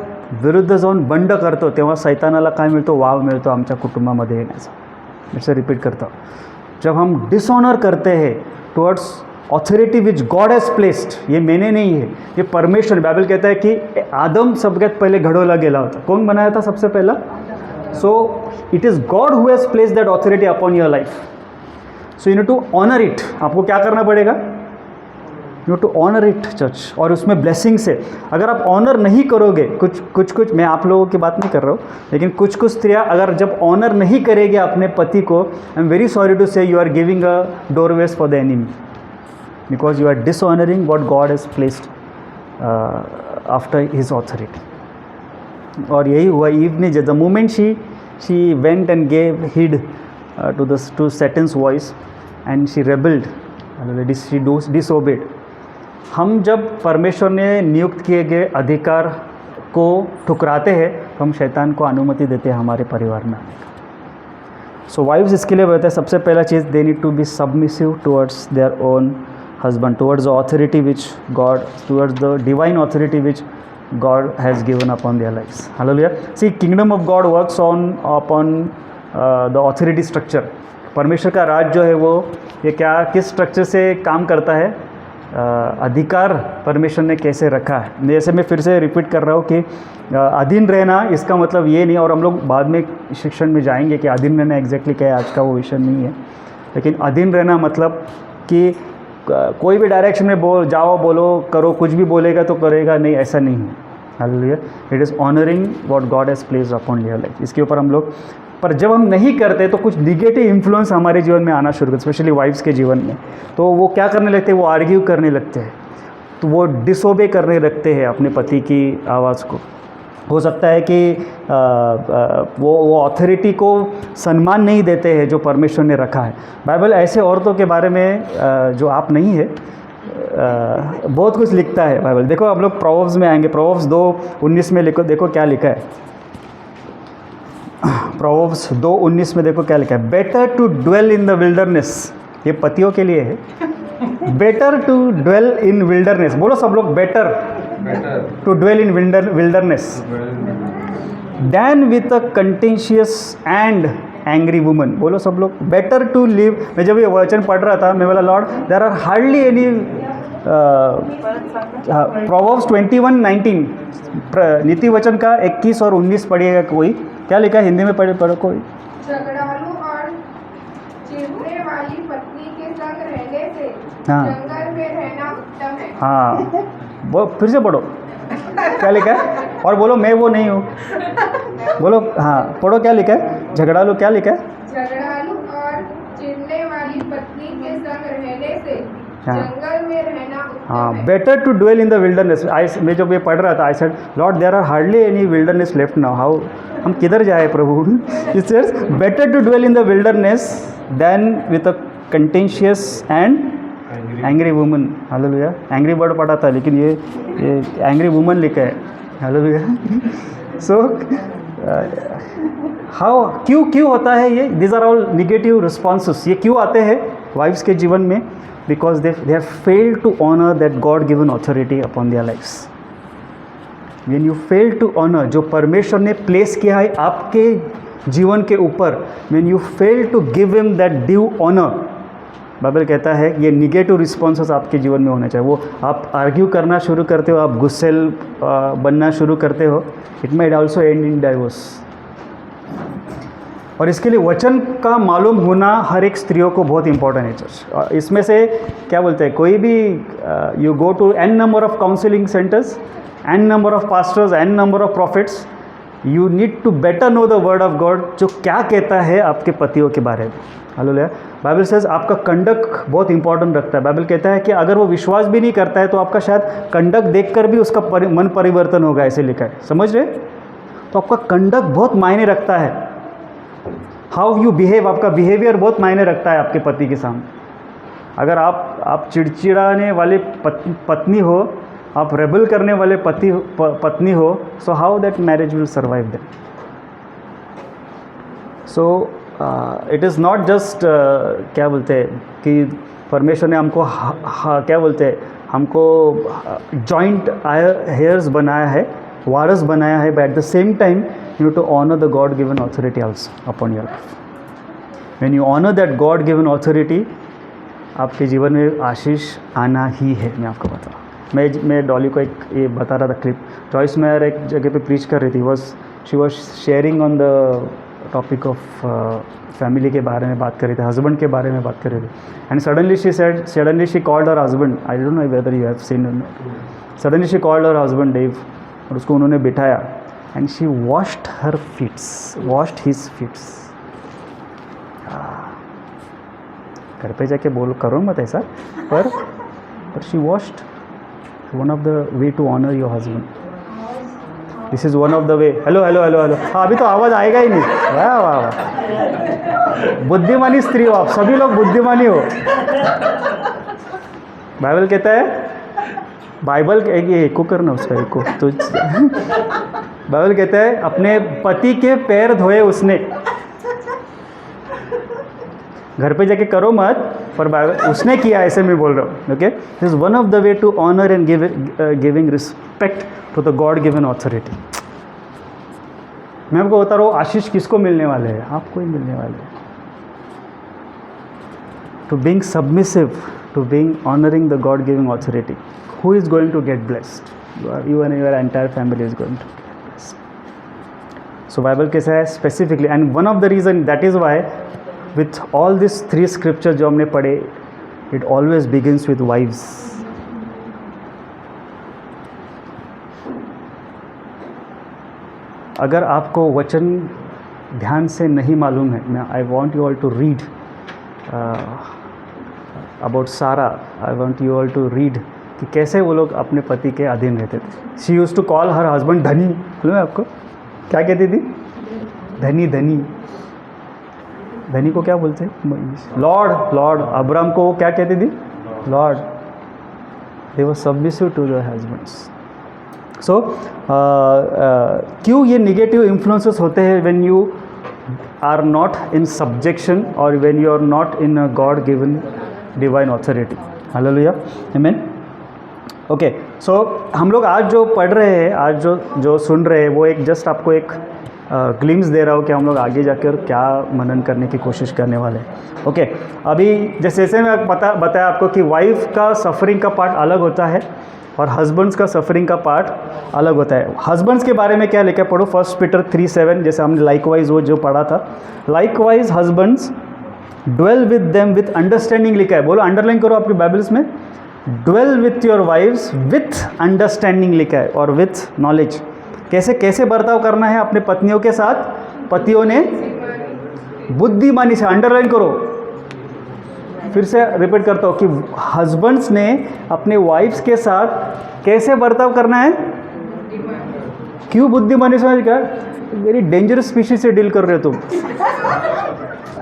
विरुद्ध जाऊन बंड करतो तेव्हा सैतानाला काय मिळतो? वाव मिळतो आमच्या कुटुंबामध्ये येण्याचा। मैं से रिपीट करता हूँ, जब हम डिसऑनर करते हैं towards authority which God has placed, ये मैंने नहीं है, ये परमेश्वर। बाइबल कहता है कि आदम सगळ्यात पहले घडवला गेला होता। कौन बनाया था सबसे पहला? So it is God who has placed that authority upon your life. So you need to honor it. आपको क्या करना पड़ेगा? You to honor it church. और उसमें ब्लेसिंग्स है। अगर आप ऑनर नहीं करोगे, कुछ मैं आप लोगों की बात नहीं कर रहा हूँ, लेकिन कुछ स्त्रियाँ अगर जब ऑनर नहीं करेगी अपने पति को, I am very sorry to say you are giving a doorways for the enemy, because you are dishonoring what God has placed after his authority. और यही हुआ ईव ने, the moment she went and gave heed to Satan's voice and she rebelled, she disobeyed. हम जब परमेश्वर ने नियुक्त किए गए अधिकार को ठुकराते हैं तो हम शैतान को अनुमति देते हैं हमारे परिवार में आने का। सो वाइफ्स इसके लिए कहते हैं सबसे पहला चीज़, they need to be submissive towards their own husband, towards the authority which God, towards the divine authority which God has given upon their lifes. Hallelujah. See, kingdom of God works on upon the authority structure. परमेश्वर का राज जो है वो ये क्या किस structure से काम करता है? अधिकार परमेश्वर ने कैसे रखा है। जैसे मैं फिर से रिपीट कर रहा हूँ कि अधीन रहना इसका मतलब ये नहीं, और हम लोग बाद में शिक्षण में जाएंगे कि अधीन रहना एग्जैक्टली क्या है, आज का वो विषय नहीं है। लेकिन अधीन रहना मतलब कि कोई भी डायरेक्शन में जाओ, बोलो, करो, कुछ भी बोलेगा तो करेगा नहीं, ऐसा नहीं है। Hallelujah. It is honouring what God has placed upon your life. इसके ऊपर हम लोग, पर जब हम नहीं करते तो कुछ निगेटिव इन्फ्लुएंस हमारे जीवन में आना शुरू करते, स्पेशली वाइफ्स के जीवन में। तो वो क्या करने लगते हैं? वो आर्ग्यू करने लगते हैं, तो वो डिसोबे करने लगते हैं अपने पति की आवाज़ को। हो सकता है कि वो ऑथोरिटी को सम्मान नहीं देते हैं जो परमेश्वर ने रखा है। बाइबल ऐसे औरतों के बारे में जो आप नहीं है बहुत कुछ लिखता है बाइबल। देखो हम लोग प्रोवर्ब्स में आएंगे, प्रोवर्ब्स 2:19 में देखो क्या लिखा है। प्रोवर्ब्स 2:19 में देखो क्या लिखा है। Better to dwell in the wilderness, ये पतियों के लिए है। Better to dwell in wilderness, बोलो सब लोग, better to dwell in wilderness than with a contentious and angry woman. बोलो सब लोग, बेटर टू लिव। मैं जब ये वचन पढ़ रहा था मैं बोला Lord, there are hardly any proverbs 21:19 नीति वचन का 21 और 19 पढ़िएगा। कोई क्या लिखा है हिंदी में? पढ़ो कोई। झगड़ालू और चिढ़ने वाली पत्नी के संग रहने से हाँ। जंगल में रहना उत्तम है। हाँ, वो फिर से पढ़ो क्या लिखा है, और बोलो मैं वो नहीं हूँ। बोलो हाँ, पढ़ो क्या लिखा है। झगड़ालू क्या लिखा है? झगड़ालू और चिढ़ने वाली पत्नी के संग रहने से हाँ। जंगल में रहना उत्तम हाँ, है। Better to dwell in the wilderness. मैं जब ये पढ़ रहा था I said Lord there are hardly any wilderness left now, how हम किधर जाए प्रभु। It says better to dwell in the wilderness than with a contentious and angry woman. Hallelujah. Angry bird पढ़ा था लेकिन ये एंग्री वुमन लिखा है। हालेलुया। सो हाउ क्यों होता है ये? These are all negative responses. ये क्यों आते हैं वाइफ्स के जीवन में? Because they have failed to honor that God given authority upon their lifes. When you fail to honor, जो परमेश्वर ने प्लेस किया है आपके जीवन के ऊपर, when you fail to give him that due honor, Bible कहता है कि ये निगेटिव रिस्पॉन्सेस आपके जीवन में होने चाहिए। वो आप आर्ग्यू करना शुरू करते हो, आप गुस्सेल बनना शुरू करते हो, it might also and in divorce. और इसके लिए वचन का मालूम होना हर एक स्त्रियों को बहुत इंपॉर्टेंट है चर्च। इसमें से क्या बोलते हैं, कोई भी you go to n number of counselling centres, n number of pastors, n number of prophets, you need to better know the word of God, जो क्या कहता है आपके पतियों के बारे में। हालेलुया। बाइबल सेज आपका कंडक्ट बहुत इंपॉर्टेंट रखता है। बाइबल कहता है कि अगर वो विश्वास भी नहीं करता है तो आपका शायद कंडक्ट देखकर भी उसका मन परिवर्तन होगा, ऐसे लिखा है, समझ रहे। तो आपका कंडक्ट बहुत मायने रखता है, हाउ यू बिहेव, आपका बिहेवियर बहुत मायने रखता है आपके पति के सामने। अगर आप चिड़चिड़ाने वाले पत्नी हो, आप रेबल करने वाले पत्नी हो, so how that marriage will survive that. So it is not just क्या बोलते हैं कि परमेश्वर ने हमको क्या बोलते हैं, हमको जॉइंट हेयर्स बनाया है, वारस बनाया है, but at the same time you need to honor the God given authority also upon your life. When you honor that God given authority, आपके जीवन में आशीष आना ही है। मैं आपको बता रहा हूँ। मैं डॉली को एक ये बता रहा था क्लिप, जॉइस मेयर एक जगह पे प्रीच कर रही थी, she was sharing on the topic of family के बारे में बात कर रही थी, हस्बैंड के बारे में बात कर रही थी। And suddenly she called her husband, I don't know whether you have seen or not. Suddenly she called her husband Dave, और उसको उन्होंने बिठाया, and she washed his feet। घर पे जाके बोलो, करो मत ऐसा, पर she washed, one of the way to honor your husband। This is one of the way। Hello हाँ, अभी तो आवाज़ आएगा ही नहीं। वाह वाह वाह, बुद्धिमानी स्त्री हो आप, सभी लोग बुद्धिमानी हो। बाइबल कहता है, बाइबल ये एको करना उसका एको तो बाइबल कहता है अपने पति के पैर धोए उसने। घर पे जाके करो मत, पर बाइबल उसने किया, ऐसे मैं बोल रहा हूँ। Okay, this is one of the way to honor and giving respect to the God given authority. मैं आपको बता रहा हूँ आशीष किसको मिलने वाले हैं, आपको ही मिलने वाले हैं। To being submissive, to being honoring the God giving authority, who is going to get blessed? You and your entire family is going to get blessed. So Bible कैसा है specifically, and one of the reason that is why with all these 3 scriptures जो हमने पढ़े, it always begins with wives। अगर आपको वचन ध्यान से नहीं मालूम है, मैं I want you all to read about Sarah। I want you all to read कि कैसे वो लोग अपने पति के अधीन रहते थे। She use to call her husband धनी। बोलो आपको क्या कहती थी? धनी। धनी को क्या बोलते हैं? लॉर्ड। अब्राम को वो क्या कहती थी? Lord. They were submissive to the husbands. So क्यों ये निगेटिव इन्फ्लुएंसेस होते हैं when you are not in subjection और when you are not in a God given divine authority. Hallelujah, आमीन। ओके, सो हम लोग आज जो पढ़ रहे हैं, आज जो सुन रहे हैं, वो एक जस्ट आपको एक ग्लिम्स दे रहा हूँ कि हम लोग आगे जाकर क्या मनन करने की कोशिश करने वाले हैं। ओके, अभी जैसे मैं बताया आपको कि वाइफ का सफरिंग का पार्ट अलग होता है और हस्बैंड्स का सफरिंग का पार्ट अलग होता है। हस्बैंड्स के बारे में क्या लिखा है, पढ़ो 1 पीटर 3:7, जैसे हमने लाइकवाइज वो जो पढ़ा था। Likewise husbands dwell with them with understanding लिखा है। बोलो, अंडरलाइन करो आपकी बाइबल्स में। Dwell with your wifes with understanding लिखा है, और विथ नॉलेज। कैसे बर्ताव करना है अपने पत्नियों के साथ? पतियों ने बुद्धिमानी से, अंडरलाइन करो। फिर से रिपीट करता हूँ कि हस्बैंड्स ने अपने वाइफ्स के साथ कैसे बर्ताव करना है? क्यों बुद्धिमानी से? क्या वेरी डेंजरस स्पीशीज से डील कर रहे हो तुम,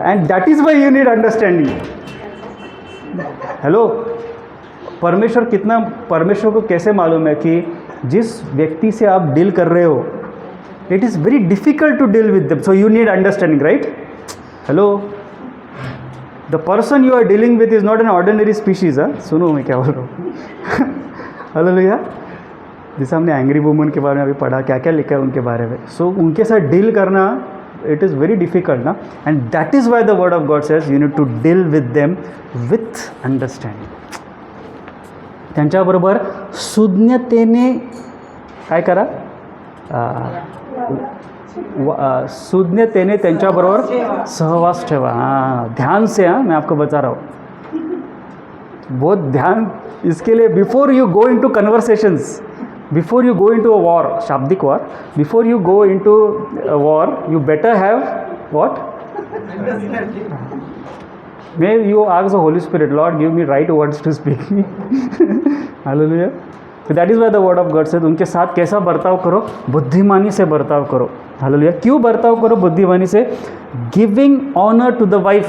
and that is why you need understanding. Hello, परमेश्वर को कैसे मालूम है कि जिस व्यक्ति से आप डील कर रहे हो, it is very difficult to deal with them, so you need understanding, right? Hello, the person you are dealing with is not an ordinary species. सुनो मैं क्या बोल रहा हूँ। हालेलुया। जैसे हमने एंग्री वुमन के बारे में अभी पढ़ा, क्या क्या लिखा है उनके बारे में। सो उनके साथ डील करना it is very difficult ना, and that is why the word of God says you need to deal with them with understanding. त्यांच्याबरोबर सुज्ञतेने काय करा, सुज्ञतेने त्यांच्याबरोबर सहवास ठेवा. हाँ, ध्यान से. हाँ, मैं आपको बता रहा हूँ, बहुत ध्यान इसके लिए. Before you go into conversations, before you go into a war, शाब्दिक war, before you go into a war, you better have what? May you ask the Holy Spirit, Lord, give me right words to speak. Hallelujah. So that is why the word of God says, उनके साथ कैसा बर्ताव करो? बुद्धिमानी से बर्ताव करो. Hallelujah. क्यों बर्ताव करो बुद्धिमानी से? Giving honour to the wife.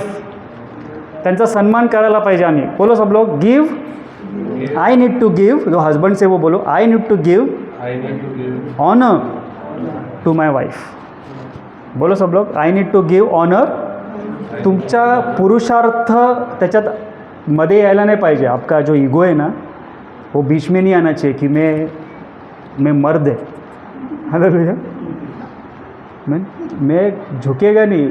त्यांचा सन्मान करायला पाहिजे आम्ही. बोलो सब लोग, give. I need to give. जो हस्बैंड से वो बोलो, I need to give honour to my wife. बोलो सब लोग, I need to give honour. तुमचा पुरुषार्थ त्याच्यात मध्ये यायला नाही पाहिजे. आपका जो ईगो है ना, वो बीच में नहीं आना चाहिए कि मैं मर्द है. हालेलुया. मैं झुकेगा नहीं.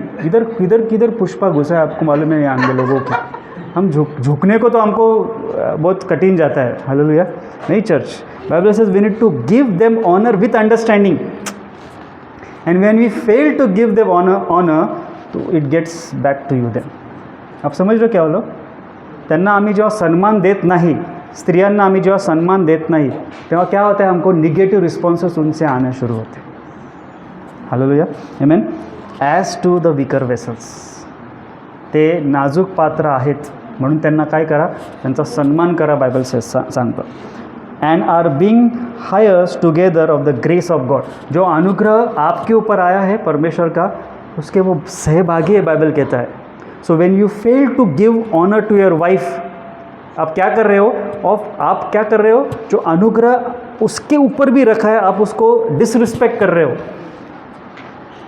किधर पुष्पा घुसा है, आपको मालूम है यहाँ के लोगों के. हम झुकने को तो हमको बहुत कठिन जाता है. हालेलुया. नहीं church, Bible says we need to give them honour with understanding. And when we fail to give them honour, तो it gets back to you them. आप समझ रहे हो क्या बोलो? त्यांना आम्ही जेव्हा सन्मान देत नाही, स्त्रियांना आम्ही जेव्हा सन्मान देत नाही, तेव्हा क्या होता है, हमको निगेटिव रिस्पॉन्सेस उनसे आने शुरू होते. Hallelujah. Amen. As to the weaker vessels, ते नाजूक पात्र आहेत म्हणून त्यांना काय करा, त्यांचा सन्मान करा. बायबल सांगतं. And are being heirs together of the grace of God. जो अनुग्रह आपके ऊपर आया है परमेश्वर का, उसके वो सहभागी है, बाइबल कहता है. So when you fail to give honour to your wife, आप क्या कर रहे हो? आप क्या कर रहे हो? जो अनुग्रह उसके ऊपर भी रखा है, आप उसको डिसरिस्पेक्ट कर रहे हो.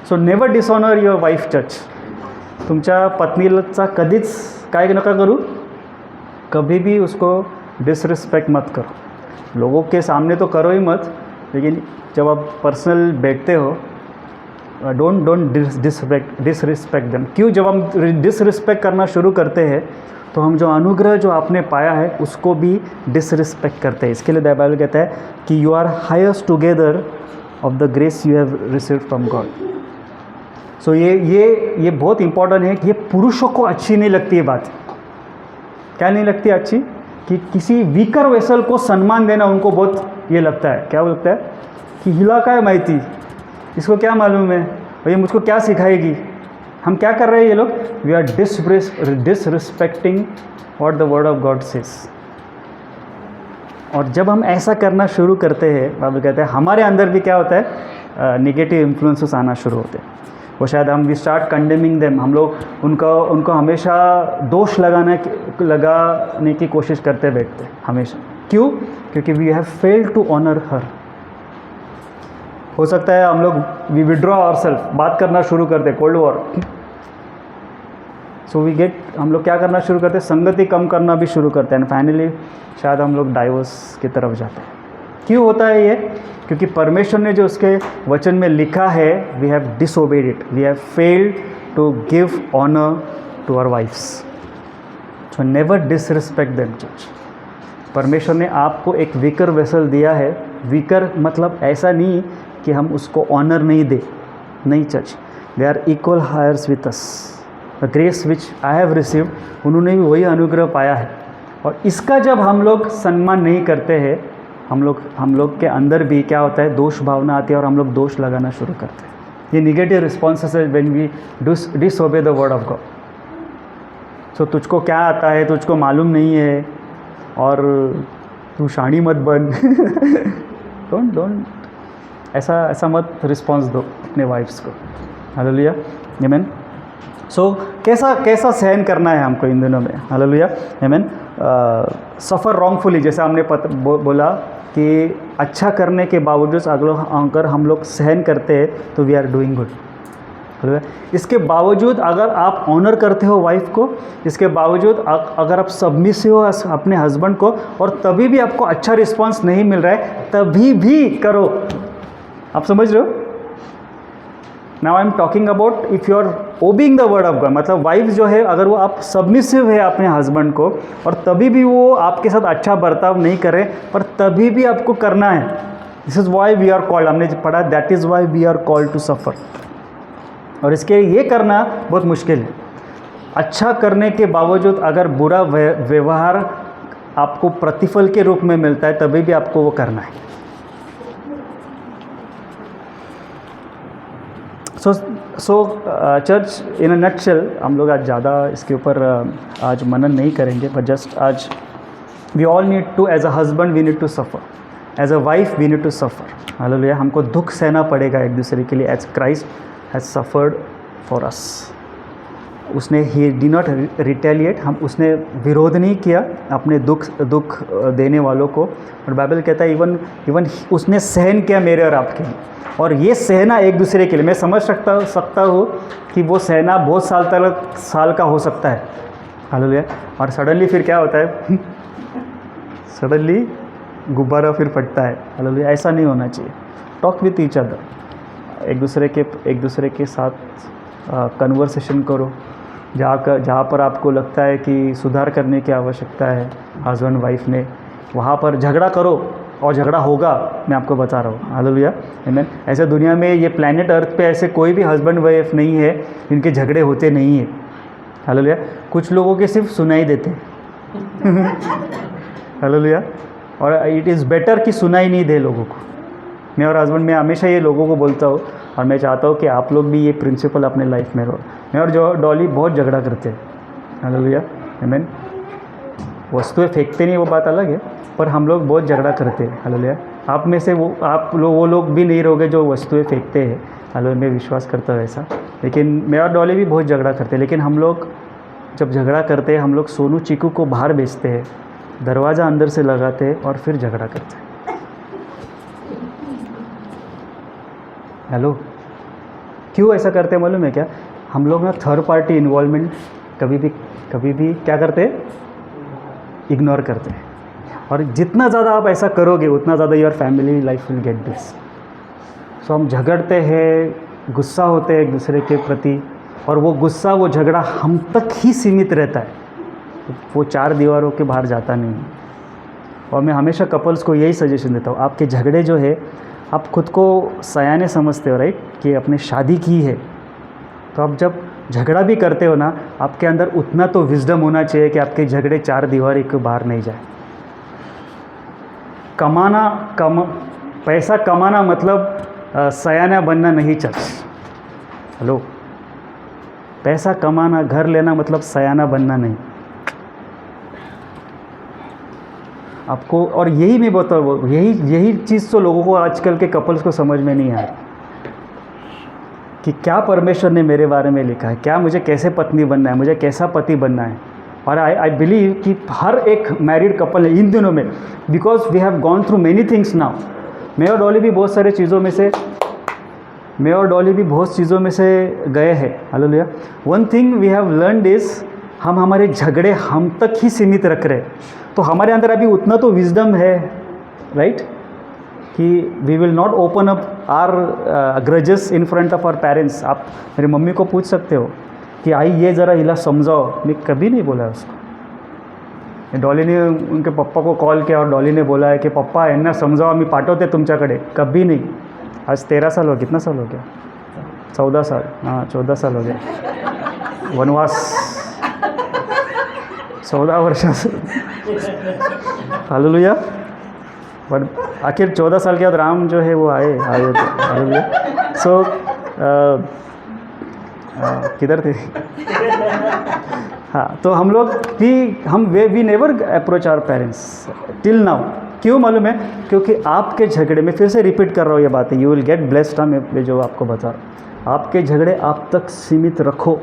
So never dishonour your wife church. तुमच्या पत्नीचा कधीच काय नका करू, कभी भी उसको डिसरिस्पेक्ट मत करो. लोगों के सामने तो करो ही मत, लेकिन जब आप पर्सनल बैठते हो, डोंट डिसरिस्पेक्ट देम. क्यों? जब हम डिसरिस्पेक्ट करना शुरू करते हैं, तो हम जो अनुग्रह जो आपने पाया है उसको भी डिसरिस्पेक्ट करते हैं. इसके लिए बाइबल कहता है कि you are heirs together of the grace you have received from God. So ये बहुत इंपॉर्टेंट है कि ये पुरुषों को अच्छी नहीं लगती है बात. क्या नहीं लगती अच्छी? कि किसी वीकर वेसल को सम्मान देना उनको बहुत ये लगता है. क्या लगता है कि हिला काय माहिती, इसको क्या मालूम है, और ये मुझको क्या सिखाएगी. हम क्या कर रहे हैं ये लोग? We are disrespecting what the word of God says. और जब हम ऐसा करना शुरू करते हैं, बाइबल कहते हैं हमारे अंदर भी क्या होता है, नेगेटिव इन्फ्लुएंसेस आना शुरू होते हैं. वो शायद हम वी स्टार्ट कंडेमिंग देम. हम लोग उनको हमेशा दोष लगाने की कोशिश करते बैठते हमेशा. क्यों? क्योंकि we have failed to honour her. हो सकता है हम लोग वी विड्रॉ आवरसेल्फ, बात करना शुरू करते, कोल्ड वॉर. सो हम लोग क्या करना शुरू करते हैं, संगति कम करना भी शुरू करते हैं. एंड फाइनली शायद हम लोग डाइवोर्स की तरफ जाते हैं. क्यों होता है ये? क्योंकि परमेश्वर ने जो उसके वचन में लिखा है, we have disobeyed it. We have failed to give honour to our wifes. So never disrespect them church. परमेश्वर ने आपको एक वीकर वेसल दिया है. वीकर मतलब ऐसा नहीं कि हम उसको ऑनर नहीं दे. नहीं church, they are equal heirs with us. The grace which I have received, उन्होंने भी वही अनुग्रह पाया है. और इसका जब हम लोग सम्मान नहीं करते हैं, हम लोग के अंदर भी क्या होता है, दोष भावना आती है और हम लोग दोष लगाना शुरू करते हैं. ये निगेटिव रिस्पॉन्सेस है when we disobey the word of God. So तुझको क्या आता है, तुझको मालूम नहीं है, और तू शाणी मत बन. डोंट ऐसा मत रिस्पॉन्स दो अपने वाइफ्स को. हालेलुया. आमेन. सो कैसा सहन करना है हमको इन दिनों में. हालेलुया. आमेन. सफ़र रॉन्गफुली, जैसे हमने बोला कि अच्छा करने के बावजूद अगर हम लोग सहन करते हैं तो वी आर डूइंग गुड. इसके बावजूद अगर आप ऑनर करते हो वाइफ को, इसके बावजूद अगर आप सबमिसिव हो अपने हस्बैंड को, और तभी भी आपको अच्छा रिस्पांस नहीं मिल रहा है, तभी भी करो. आप समझ रहे हो? Now I am talking about if you are obeying the word of God, मतलब वाइफ जो है अगर वो आप सबमिसिव है अपने हस्बैंड को और तभी भी वो आपके साथ अच्छा बर्ताव नहीं करे पर तभी भी आपको करना है, this is why we are called, हमने पढ़ा that is why we are called to suffer. और इसके ये करना बहुत मुश्किल है। अच्छा करने के बावजूद अगर बुरा व्यवहार आपको प्रतिफल के रूप में मिलता है तभी भी आपको वो करना है। सो चर्च इन अ नटशेल, हम लोग आज ज़्यादा इसके ऊपर आज मनन नहीं करेंगे, पर जस्ट आज we all need to, as a husband we need to suffer, as a wife we need to suffer. Hallelujah, हमको दुख सहना पड़ेगा एक दूसरे के लिए, as Christ has suffered for us. उसने ही डी नॉट रिटेलिएट, हम उसने विरोध नहीं किया अपने दुख देने वालों को, और बाइबल कहता है इवन उसने सहन किया मेरे और आपके लिए। और ये सहना एक दूसरे के लिए, मैं समझ सकता हूँ कि वो सहना बहुत साल का हो सकता है। हालेलुया। और सडनली फिर क्या होता है सडनली गुब्बारा फिर फटता है। हालेलुया, ऐसा नहीं होना चाहिए। टॉक विथ ईच अदर, एक दूसरे के साथ कन्वर्सेशन करो, जहाँ पर आपको लगता है कि सुधार करने की आवश्यकता है हस्बैंड वाइफ ने, वहाँ पर झगड़ा करो, और झगड़ा होगा, मैं आपको बता रहा हूँ। हालेलुया, आमीन। ऐसे दुनिया में ये प्लैनेट अर्थ पे ऐसे कोई भी हस्बैंड वाइफ नहीं है जिनके झगड़े होते नहीं हैं। हालेलुया, कुछ लोगों के सिर्फ सुनाई देते हालेलुया, और इट इज़ बेटर कि सुनाई नहीं दे लोगों को। मैं और हस्बैंड, मैं हमेशा ये लोगों को बोलता हूँ, और मैं चाहता हूँ कि आप लोग भी ये प्रिंसिपल अपने लाइफ में रहो। मैं और जो डॉली बहुत झगड़ा करते हैं। हालेलुया, आमीन। वस्तुएं फेंकते नहीं, वो बात अलग है, पर हम लोग बहुत झगड़ा करते हैं। हालेलुया, आप में से वो लोग भी नहीं रहोगे जो वस्तुएं फेंकते हैं। हालेलुया, मैं विश्वास करता हूँ ऐसा। लेकिन मैं और डॉली भी बहुत झगड़ा करते हैं, लेकिन हम लोग जब झगड़ा करते हैं, हम लोग सोनू चीकू को बाहर बेचते हैं, दरवाज़ा अंदर से लगाते हैं और फिर झगड़ा करते हैं। हेलो, क्यों ऐसा करते हैं मालूम है क्या? हम लोग ना थर्ड पार्टी इन्वॉल्वमेंट कभी भी क्या करते हैं, इग्नोर करते हैं। और जितना ज़्यादा आप ऐसा करोगे उतना ज़्यादा your family life will get this. So हम झगड़ते हैं, गुस्सा होते हैं एक दूसरे के प्रति, और वो गुस्सा, वो झगड़ा हम तक ही सीमित रहता है, वो 4 दीवारों के बाहर जाता नहीं है। और मैं हमेशा कपल्स को यही सजेशन देता हूँ, आपके झगड़े जो है, आप खुद को सयाने समझते हो, राइट, कि आपने शादी की है, तो आप जब झगड़ा भी करते हो ना, आपके अंदर उतना तो विजडम होना चाहिए कि आपके झगड़े 4 दीवार के बाहर नहीं जाए। पैसा कमाना मतलब सयाना बनना नहीं चल। हेलो, पैसा कमाना, घर लेना मतलब सयाना बनना नहीं आपको। और यही मैं बताऊँ, यही चीज़ तो लोगों को, आजकल के कपल्स को समझ में नहीं आ रहा कि क्या परमेश्वर ने मेरे बारे में लिखा है, क्या मुझे कैसे पत्नी बनना है, मुझे कैसा पति बनना है। और आई बिलीव कि हर एक मैरिड कपल है इन दिनों में, because we have gone through many things now. मैं और डॉली भी बहुत चीज़ों में से गए हैं। Hallelujah. One thing we have learned is, हम हमारे झगड़े हम तक ही सीमित रख रहे हैं। तो हमारे अंदर अभी उतना तो विजडम है, राइट, कि we will not open up our grudges in front of our parents. आप मेरी मम्मी को पूछ सकते हो कि आई ये ज़रा हिला समझाओ, मैं कभी नहीं बोला उसको। डॉली ने उनके पप्पा को कॉल किया और डॉली ने बोला है कि पप्पा यांना समजावा, मी पाठवते तुमच्याकडे, कभी नहीं। आज 13 साल हो, कितना साल हो गया, 14 साल, हाँ 14 साल हो गया वनवास, 14 वर्ष। हालेलुया। पर आखिर 14 साल के बाद राम जो है वो आए थे। हालेलुया। सो किधर थे? हाँ, तो हम लोग भी we never approach our parents till now. क्यों मालूम है? क्योंकि आपके झगड़े में, फिर से रिपीट कर रहा हूँ ये बातें, यू विल गेट ब्लेस्ड। मैं जो आपको बता रहा हूँ, आपके झगड़े आप तक सीमित रखो,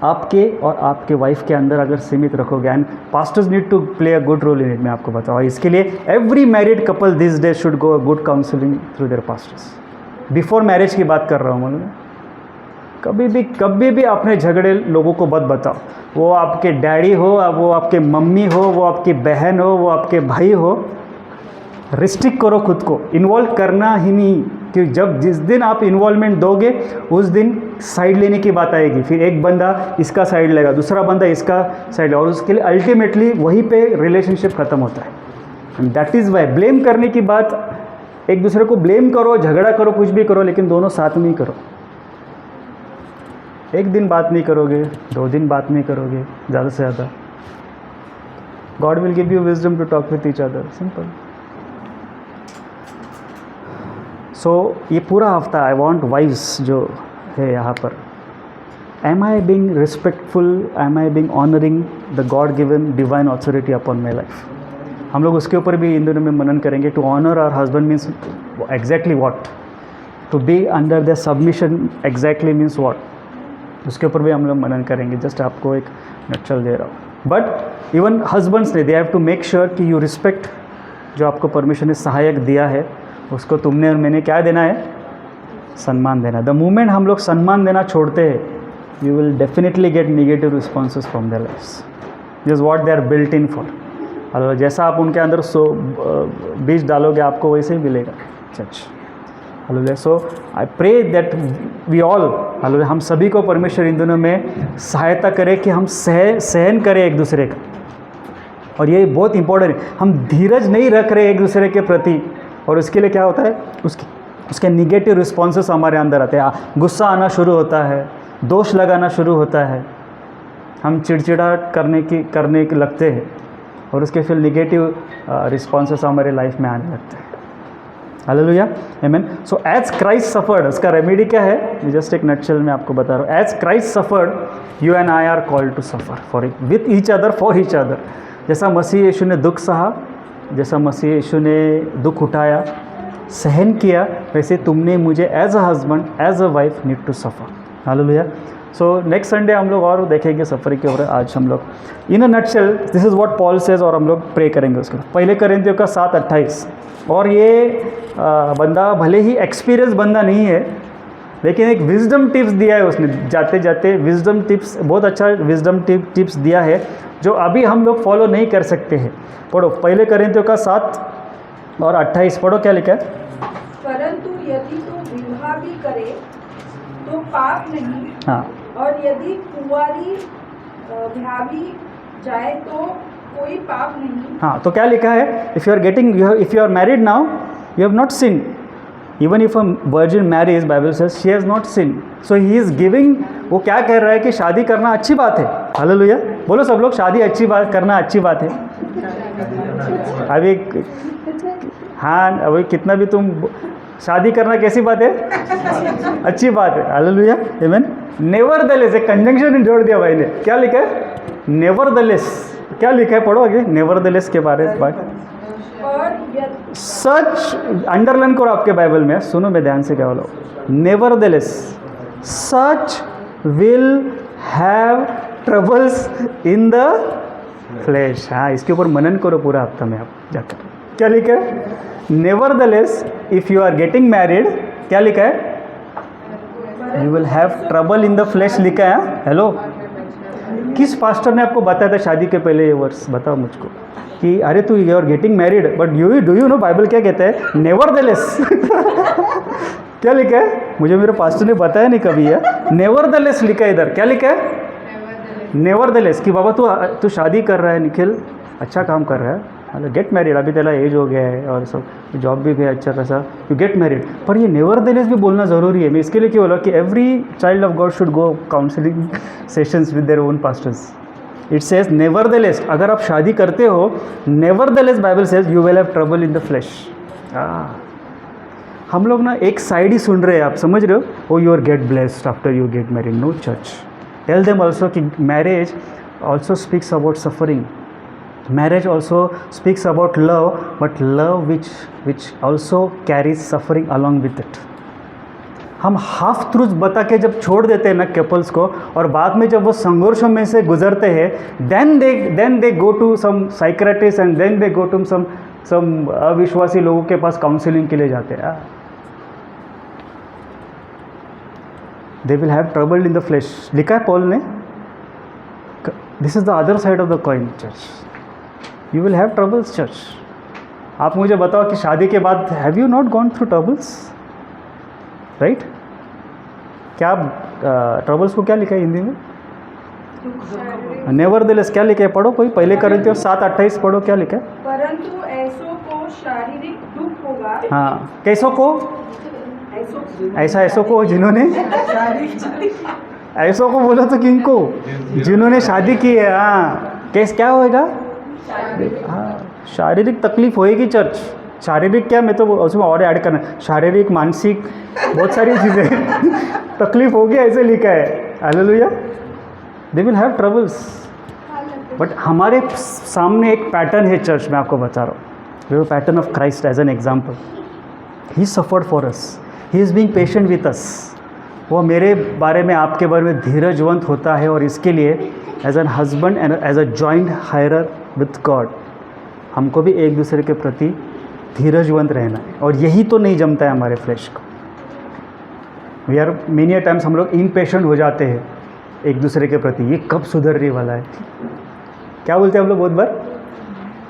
आपके और आपके वाइफ के अंदर अगर सीमित रखोगे, and pastors need to play a good role in it. मैं आपको बताऊँ, इसके लिए every married couple this day should go good counselling through their pastors. Before marriage की बात कर रहा हूँ मालूम है। कभी भी अपने झगड़े लोगों को मत बताओ, वो आपके डैडी हो, वो आपके मम्मी हो, वो आपकी बहन हो, वो आपके भाई हो। रिस्ट्रिक्ट करो खुद को, इन्वॉल्व करना ही नहीं, कि जिस दिन आप इन्वॉल्वमेंट दोगे उस दिन साइड लेने की बात आएगी, फिर एक बंदा इसका साइड लेगा, दूसरा बंदा इसका साइड, और उसके लिए अल्टीमेटली वहीं पे रिलेशनशिप ख़त्म होता है। And that is Y blame करने की बात, एक दूसरे को ब्लेम करो, झगड़ा करो, कुछ भी करो, लेकिन दोनों साथ में ही करो। एक दिन बात नहीं करोगे, 2 दिन बात नहीं करोगे ज़्यादा से ज़्यादा, God will give you wisdom to talk with each other, simple. So ये पूरा हफ्ता आई वॉन्ट वाइव्स जो है यहाँ पर, am I being respectful, am I being honouring the God given divine authority upon my life. हम लोग उसके ऊपर भी इन दिनों में मनन करेंगे। To honour our husband means exactly what, to be under the submission exactly means what, उसके ऊपर भी हम लोग मनन करेंगे। जस्ट आपको एक नक्शल दे रहा हूँ। बट इवन हस्बैंड्स ने, they have to make sure कि यू रिस्पेक्ट जो आपको परमेश्वर ने सहायक दिया है, उसको तुमने और मैंने क्या देना है, सम्मान देना। द मोमेंट हम लोग सम्मान देना छोड़ते हैं, you will definitely get negative responses from their lifes, this what they are built in for. और जैसा आप उनके अंदर बीज डालोगे आपको वैसे ही मिलेगा। Church hallelujah. So I pray that we all, hallelujah, हम सभी को परमेश्वर इन दिनों में सहायता करे कि हम सहन करें एक दूसरे का। और ये बहुत इंपॉर्टेंट है, हम धीरज नहीं रख रहे एक दूसरे के प्रति, और उसके लिए क्या होता है, उसके निगेटिव रिस्पॉन्सेस हमारे अंदर आते हैं। गुस्सा आना शुरू होता है, दोष लगाना शुरू होता है, हम चिड़चिड़ा करने के लगते हैं, और उसके फिर निगेटिव रिस्पॉन्सेस हमारे लाइफ में आने लगते हैं। हालेलुया, आमेन। सो एज क्राइस्ट सफर्ड, उसका रेमेडी क्या है, जस्ट एक नटशेल में आपको बता रहा हूँ। As Christ suffered you and I are called to suffer for with each other, for each other. जैसा मसीह यीशु ने दुख सहा, जैसा मसीह यीशु ने दुख उठाया, सहन किया, वैसे तुमने मुझे as a husband, as a wife need to suffer. Hallelujah. So next Sunday हम लोग और देखेंगे सफ़रिंग के ऊपर। आज हम लोग in a nutshell this is what Paul says, और हम लोग प्रे करेंगे उसके। पहले कोरिन्थियों का 7:28। और ये बंदा भले ही एक्सपीरियंस बंदा नहीं है, लेकिन एक विजडम टिप्स दिया है उसने, जाते जाते विजडम टिप्स, बहुत अच्छा विजडम टिप्स दिया है जो अभी हम लोग फॉलो नहीं कर सकते हैं। पढ़ो पहले कोरिन्थियों का 7:28, पढ़ो क्या लिखा है। परंतु यदि तो विवाह भी करे तो पाप नहीं, हाँ, और यदि कुंवारी ब्याह भी जाए तो कोई पाप नहीं। हाँ, तो क्या लिखा है, if you are married now you have not sin, even if a virgin marriage, Bible says she has not sin. So he is giving, वो क्या कह रहा है कि शादी करना अच्छी बात है। हालेलुया, बोलो सब लोग, शादी अच्छी बात, करना अच्छी बात है। अभी हाँ, अभी कितना भी तुम, शादी करना कैसी बात है, अच्छी बात है। हालेलुया, आमेन। नेवरदलेस, एक कंजंक्शन जोड़ दिया भाई ने, क्या लिखा है, नेवरदलेस, क्या लिखा है, पढ़ो आगे, नेवरदलेस के बारे में बात। सच, अंडरलाइन करो आपके बाइबल में, सुनो मैं ध्यान से क्या बोलो, nevertheless such will have troubles in the flash. हाँ, इसके ऊपर मनन करो पूरा हफ्ता में आप जाकर। क्या लिखा है, nevertheless if you are getting married, क्या लिखा है, you will have trouble in the flesh लिखा है। हेलो, किस पास्टर ने आपको बताया था शादी के पहले ये वर्स, बताओ मुझको, कि अरे तू you are getting married but do you know Bible क्या कहता है, नेवरदलेस। क्या लिखा है, मुझे मेरे पास्टर ने बताया नहीं कभी है, नेवरदलेस लिखा है इधर। क्या लिखा है, नेवरदलेस, कि बाबा तू शादी कर रहा है निखिल, अच्छा काम कर रहा है, गेट मैरिड, अभी तेरा एज हो गया है और सब जॉब भी है अच्छा खासा, यू गेट मैरिड। पर ये नेवरदलेस भी बोलना ज़रूरी है। मैं इसके लिए क्यों बोला कि every child of God should go counselling sessions with their own pastors. It says nevertheless, अगर आप शादी करते हो, nevertheless Bible says you will have trouble in the flash. हम लोग ना एक साइड ही सुन रहे हैं, आप समझ रहे हो, oh you are get blessed after you get married. No church, tell them also कि marriage also speaks about suffering, marriage also speaks about love, but love which also carries suffering along with it. हम half truth बता के जब छोड़ देते हैं ना couples को, और बाद में जब वो संघर्षों में से गुजरते हैं, then they go to some psychiatrist and then they go to some अविश्वासी लोगों के पास काउंसलिंग के लिए जाते हैं। They will have trouble in the flesh, लिखा है पॉल ने। This is the other side of the coin, church. You will have troubles, church. आप मुझे बताओ कि शादी के बाद have you not gone through troubles, right? क्या ट्रबल्स को क्या लिखा है हिंदी में? नेवरदलेस क्या लिखा है? पढ़ो कोई, पहले कोरिन्थियों 7:28 पढ़ो, क्या लिखा है? परंतु ऐसों को शारीरिक दुख होगा। हाँ, कैसों को? ऐसा ऐसों को जिन्होंने ऐसों को बोलो तो किनको? जिन्होंने शादी की है। हाँ, कैस क्या होएगा? हाँ, शारीरिक तकलीफ होएगी चर्च। शारीरिक क्या, मैं तो उसमें और ऐड करना, शारीरिक, मानसिक, बहुत सारी चीज़ें तकलीफ होगी, ऐसे लिखा है। Hallelujah. They will have troubles, but हमारे सामने एक पैटर्न है चर्च में, आपको बता रहा हूँ। We pattern of Christ as an example. He suffered for us, he is being patient with us. वो मेरे बारे में, आपके बारे में धीरजवंत होता है, और इसके लिए as an husband and as a joint heir with God हमको भी एक दूसरे के प्रति धीरजवंत रहना है। और यही तो नहीं जमता है हमारे फ्लैश को। वी आर मेनी टाइम्स हम लोग इम्पेशेंट हो जाते हैं एक दूसरे के प्रति। ये कब सुधरने वाला है? क्या बोलते हैं हम लोग बहुत बार?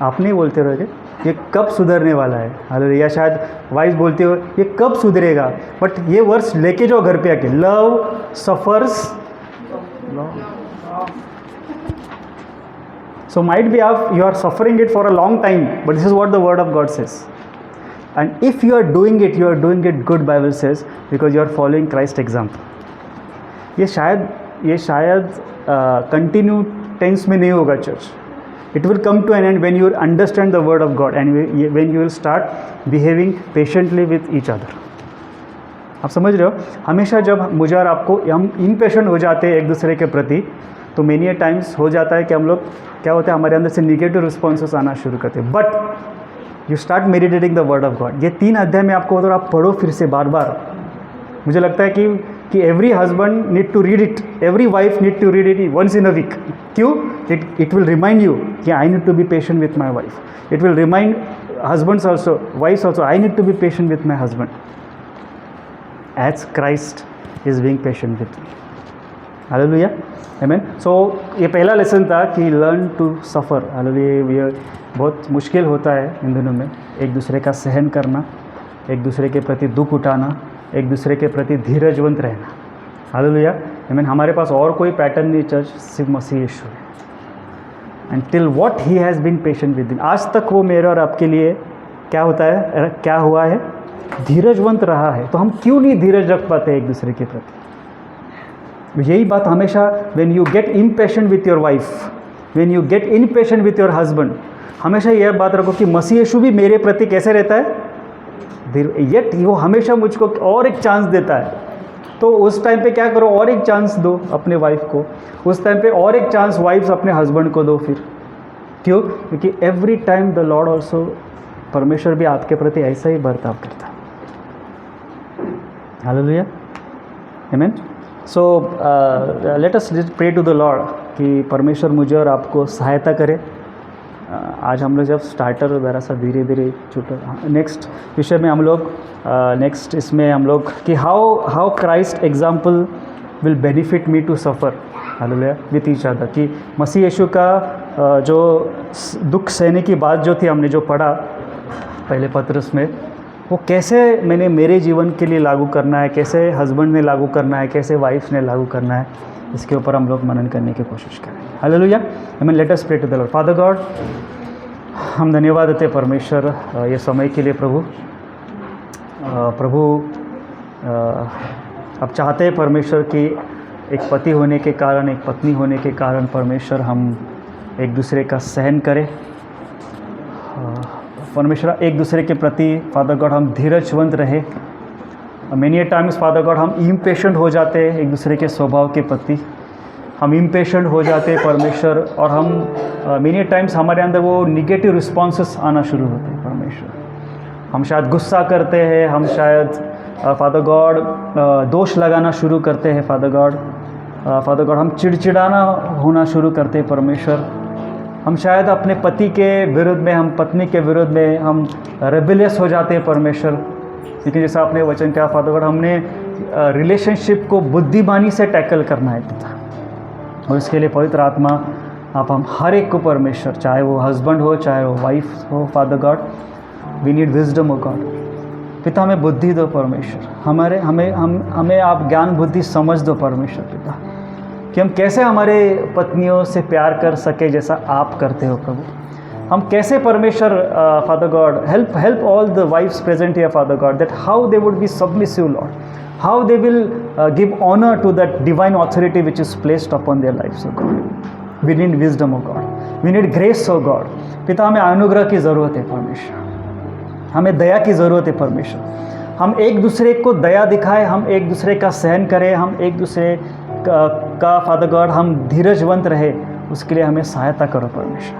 आप नहीं बोलते रहोगे ये कब सुधरने वाला है? हालेलुया। या शायद वाइफ बोलती हो ये कब सुधरेगा? बट ये वर्ड्स लेके जाओ घर पे आके, love suffers so might be you are suffering it for a long time, but this is what the word of God says. And if you are doing it good, Bible says, because you are following Christ example. ये शायद continue tense में नहीं होगा church. It will come to an end when you understand the word of God and when you will start behaving patiently with each other. आप समझ रहे हो? हमेशा जब मुझे और आपको हम इम्पेशेंट हो जाते हैं एक दूसरे के प्रति, तो मेनी टाइम्स हो जाता है कि हम लोग क्या होता है, हमारे अंदर से निगेटिव रिस्पॉन्सेस आना शुरू करते हैं. But you start meditating the word of God. ये 3 अध्याय में आपको अगर आप पढ़ो फिर से बार बार, मुझे लगता है कि every husband need to read it, every wife need to read it once in a week. क्यों? इट विल रिमाइंड यू कि I need to be patient with my wife. It will remind husbands also, wifes also, I need to be patient with my husband as Christ is being patient with me. Hallelujah, आमीन. So ये पहला lesson था कि learn to suffer. Hallelujah. ये बहुत मुश्किल होता है इन दिनों में, एक दूसरे का सहन करना, एक दूसरे के प्रति दुख उठाना, एक दूसरे के प्रति धीरजवंत रहना. हालेलुया, आमीन. हमारे पास और कोई पैटर्न नहीं चर्च, सिर्फ मसीह यीशु है. And till what he has been patient with him, आज तक वो मेरे और आपके लिए क्या होता है, क्या हुआ है, धीरजवंत रहा है. तो हम क्यों नहीं धीरज रख पाते एक दूसरे के प्रति? यही बात हमेशा, when you get impatient with your wife, when you get impatient with your husband, हमेशा यह बात रखो कि मसीह यीशु भी मेरे प्रति कैसे रहता है, येट वो हमेशा मुझको और एक चांस देता है. तो उस टाइम पे क्या करो, और एक चांस दो अपने वाइफ को. उस टाइम पे और एक चांस वाइफ्स अपने हस्बैंड को दो. फिर क्यों? क्योंकि every time the Lord also, परमेश्वर भी आपके प्रति ऐसा ही बर्ताव करता है. हालेलुया, आमीन. So let us pray to the Lord कि परमेश्वर मुझे और आपको सहायता करे. आज हम लोग जब स्टार्टर ज़रा सा धीरे धीरे छोटा, नेक्स्ट विषय में हम लोग नेक्स्ट इसमें हम लोग कि how Christ example will benefit me to suffer. Hallelujah, with each other. कि मसीह यीशु का जो दुख सहने की बात जो थी, हमने जो पढ़ा पहले पत्रस में, वो कैसे मैंने मेरे जीवन के लिए लागू करना है, कैसे हस्बैंड ने लागू करना है, कैसे वाइफ ने लागू करना है, इसके ऊपर हम लोग मनन करने की कोशिश करें. Hallelujah, amen. Let us pray to the Lord. Father God, हम धन्यवाद देते परमेश्वर ये समय के लिए. प्रभु अब चाहते हैं परमेश्वर कि एक पति होने के कारण, एक पत्नी होने के कारण परमेश्वर हम एक दूसरे का सहन करें. परमेश्वर एक दूसरे के प्रति फादर गॉड हम धीरजवंत रहे. मेनी टाइम्स फादर गॉड हम इम्पेशेंट हो जाते हैं एक दूसरे के स्वभाव के प्रति, हम इम्पेशेंट हो जाते हैं परमेश्वर, और हम मेनी टाइम्स हमारे अंदर वो निगेटिव रिस्पॉन्सेस आना शुरू होते हैं परमेश्वर. हम शायद गुस्सा करते हैं, हम शायद फादर गॉड दोष लगाना शुरू करते हैं फादर गॉड हम चिड़चिड़ाना होना शुरू करते हैं परमेश्वर. हम शायद अपने पति के विरुद्ध में, हम पत्नी के विरुद्ध में हम रेबेलियस हो जाते हैं परमेश्वर. लेकिन जैसा आपने वचन कहा फादर गॉड, हमने रिलेशनशिप को बुद्धिमानी से टैकल करना है पिता, और इसके लिए पवित्र आत्मा आप हम हर एक को परमेश्वर, चाहे वो हस्बैंड हो चाहे वो वाइफ हो father God, we need wisdom O God. पिता हमें बुद्धि दो परमेश्वर, हमें आप ज्ञान बुद्धि समझ दो परमेश्वर पिता, कि हम कैसे हमारे पत्नियों से प्यार कर सके जैसा आप करते हो प्रभु। हम कैसे परमेश्वर father God help all the wives present here father God, that how they would be submissive Lord, how they will give honour to that divine authority which is placed upon their lifes O God. We need wisdom O God, we need grace O God. पिता हमें अनुग्रह की ज़रूरत है परमेश्वर, हमें दया की ज़रूरत है परमेश्वर। हम एक दूसरे को दया दिखाएं, हम एक दूसरे का सहन करें, हम एक दूसरे का फादर गॉड हम धीरजवंत रहे, उसके लिए हमें सहायता करो परमेश्वर।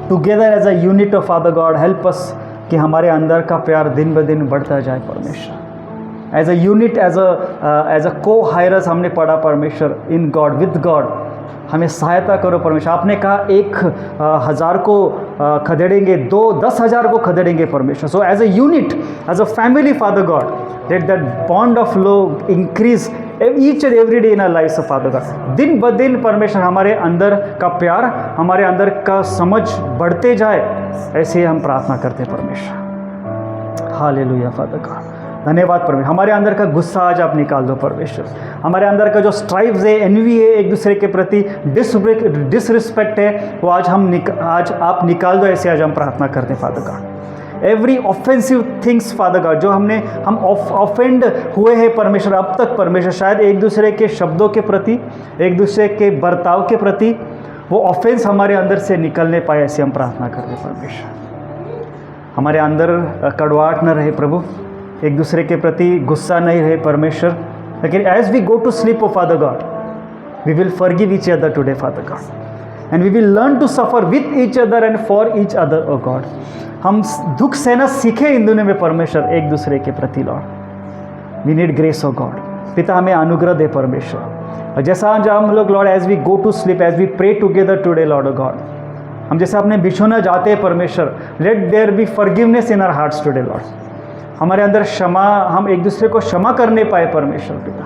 Together as a unit of father God help us कि हमारे अंदर का प्यार दिन ब दिन बढ़ता जाए परमेश्वर। As a unit, as a co heirs हमने पढ़ा परमेश्वर, इन गॉड विद गॉड, हमें सहायता करो परमेश्वर। आपने कहा 1,000 को खदेड़ेंगे, 10,000 को खदेड़ेंगे परमेश्वर। So as a unit, as a family father God, let that bond of love increase each and every day in our life of father God. दिन ब दिन परमेश्वर हमारे अंदर का प्यार, हमारे अंदर का समझ बढ़ते जाए, ऐसे ही हम प्रार्थना करते परमेश्वर। हालेलुया फादर गॉड, धन्यवाद परमेश्वर। हमारे अंदर का गुस्सा आज आप निकाल दो परमेश्वर, हमारे अंदर का जो स्ट्राइव्स है, एनवी है, एक दूसरे के प्रति डिसरिस्पेक्ट है, वो आज आप निकाल दो, ऐसे आज हम प्रार्थना करते father God. Every offensive things father God, जो हम ऑफेंड हुए हैं परमेश्वर अब तक परमेश्वर, शायद एक दूसरे के शब्दों के प्रति, एक दूसरे के बर्ताव के प्रति, वो ऑफेंस हमारे अंदर से निकलने पाए, ऐसे हम प्रार्थना करते परमेश्वर। हमारे अंदर कड़वाहट न रहे प्रभु, एक दूसरे के प्रति गुस्सा नहीं रहे परमेश्वर, लेकिन as we go to sleep O father God, we will forgive each other today father God, and we will learn to suffer with each other and for each other O God. हम दुख सहना सीखे इन दुनिया में परमेश्वर, एक दूसरे के प्रति Lord. We need grace O God. पिता हमें अनुग्रह दे परमेश्वर, और जैसा हम लोग Lord as we go to sleep, as we pray together today Lord O God, हम जैसे अपने बिछोना जाते हैं परमेश्वर, let there be forgiveness in our hearts today Lord. हमारे अंदर क्षमा, हम एक दूसरे को क्षमा करने पाए परमेश्वर पिता,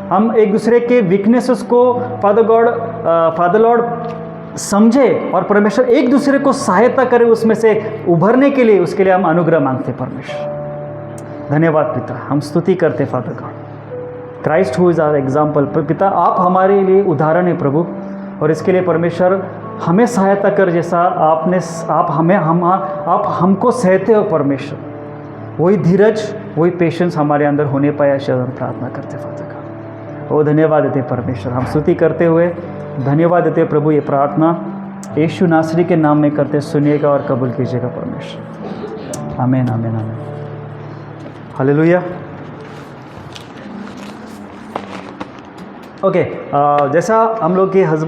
हम एक दूसरे के वीकनेसेस को फादर लॉर्ड समझे, और परमेश्वर एक दूसरे को सहायता करे उसमें से उभरने के लिए, उसके लिए हम अनुग्रह मांगते परमेश्वर। धन्यवाद पिता, हम स्तुति करते father God. Christ who is our example, पिता आप हमारे लिए उदाहरण है प्रभु, और इसके लिए परमेश्वर हमें सहायता कर, जैसा आप हमको सहते हो परमेश्वर, वही धीरज, वही पेशेंस हमारे अंदर होने पाए, ऐसे हम प्रार्थना करते फादर गॉड। ओ धन्यवाद देते परमेश्वर, हम स्तुति करते हुए धन्यवाद देते प्रभु। ये प्रार्थना यीशु नासरी के नाम में करते, सुनिएगा और कबूल कीजिएगा परमेश्वर। आमीन आमीन आमीन, हालेलुया। ओके, जैसा हम लोग के हस्बैंड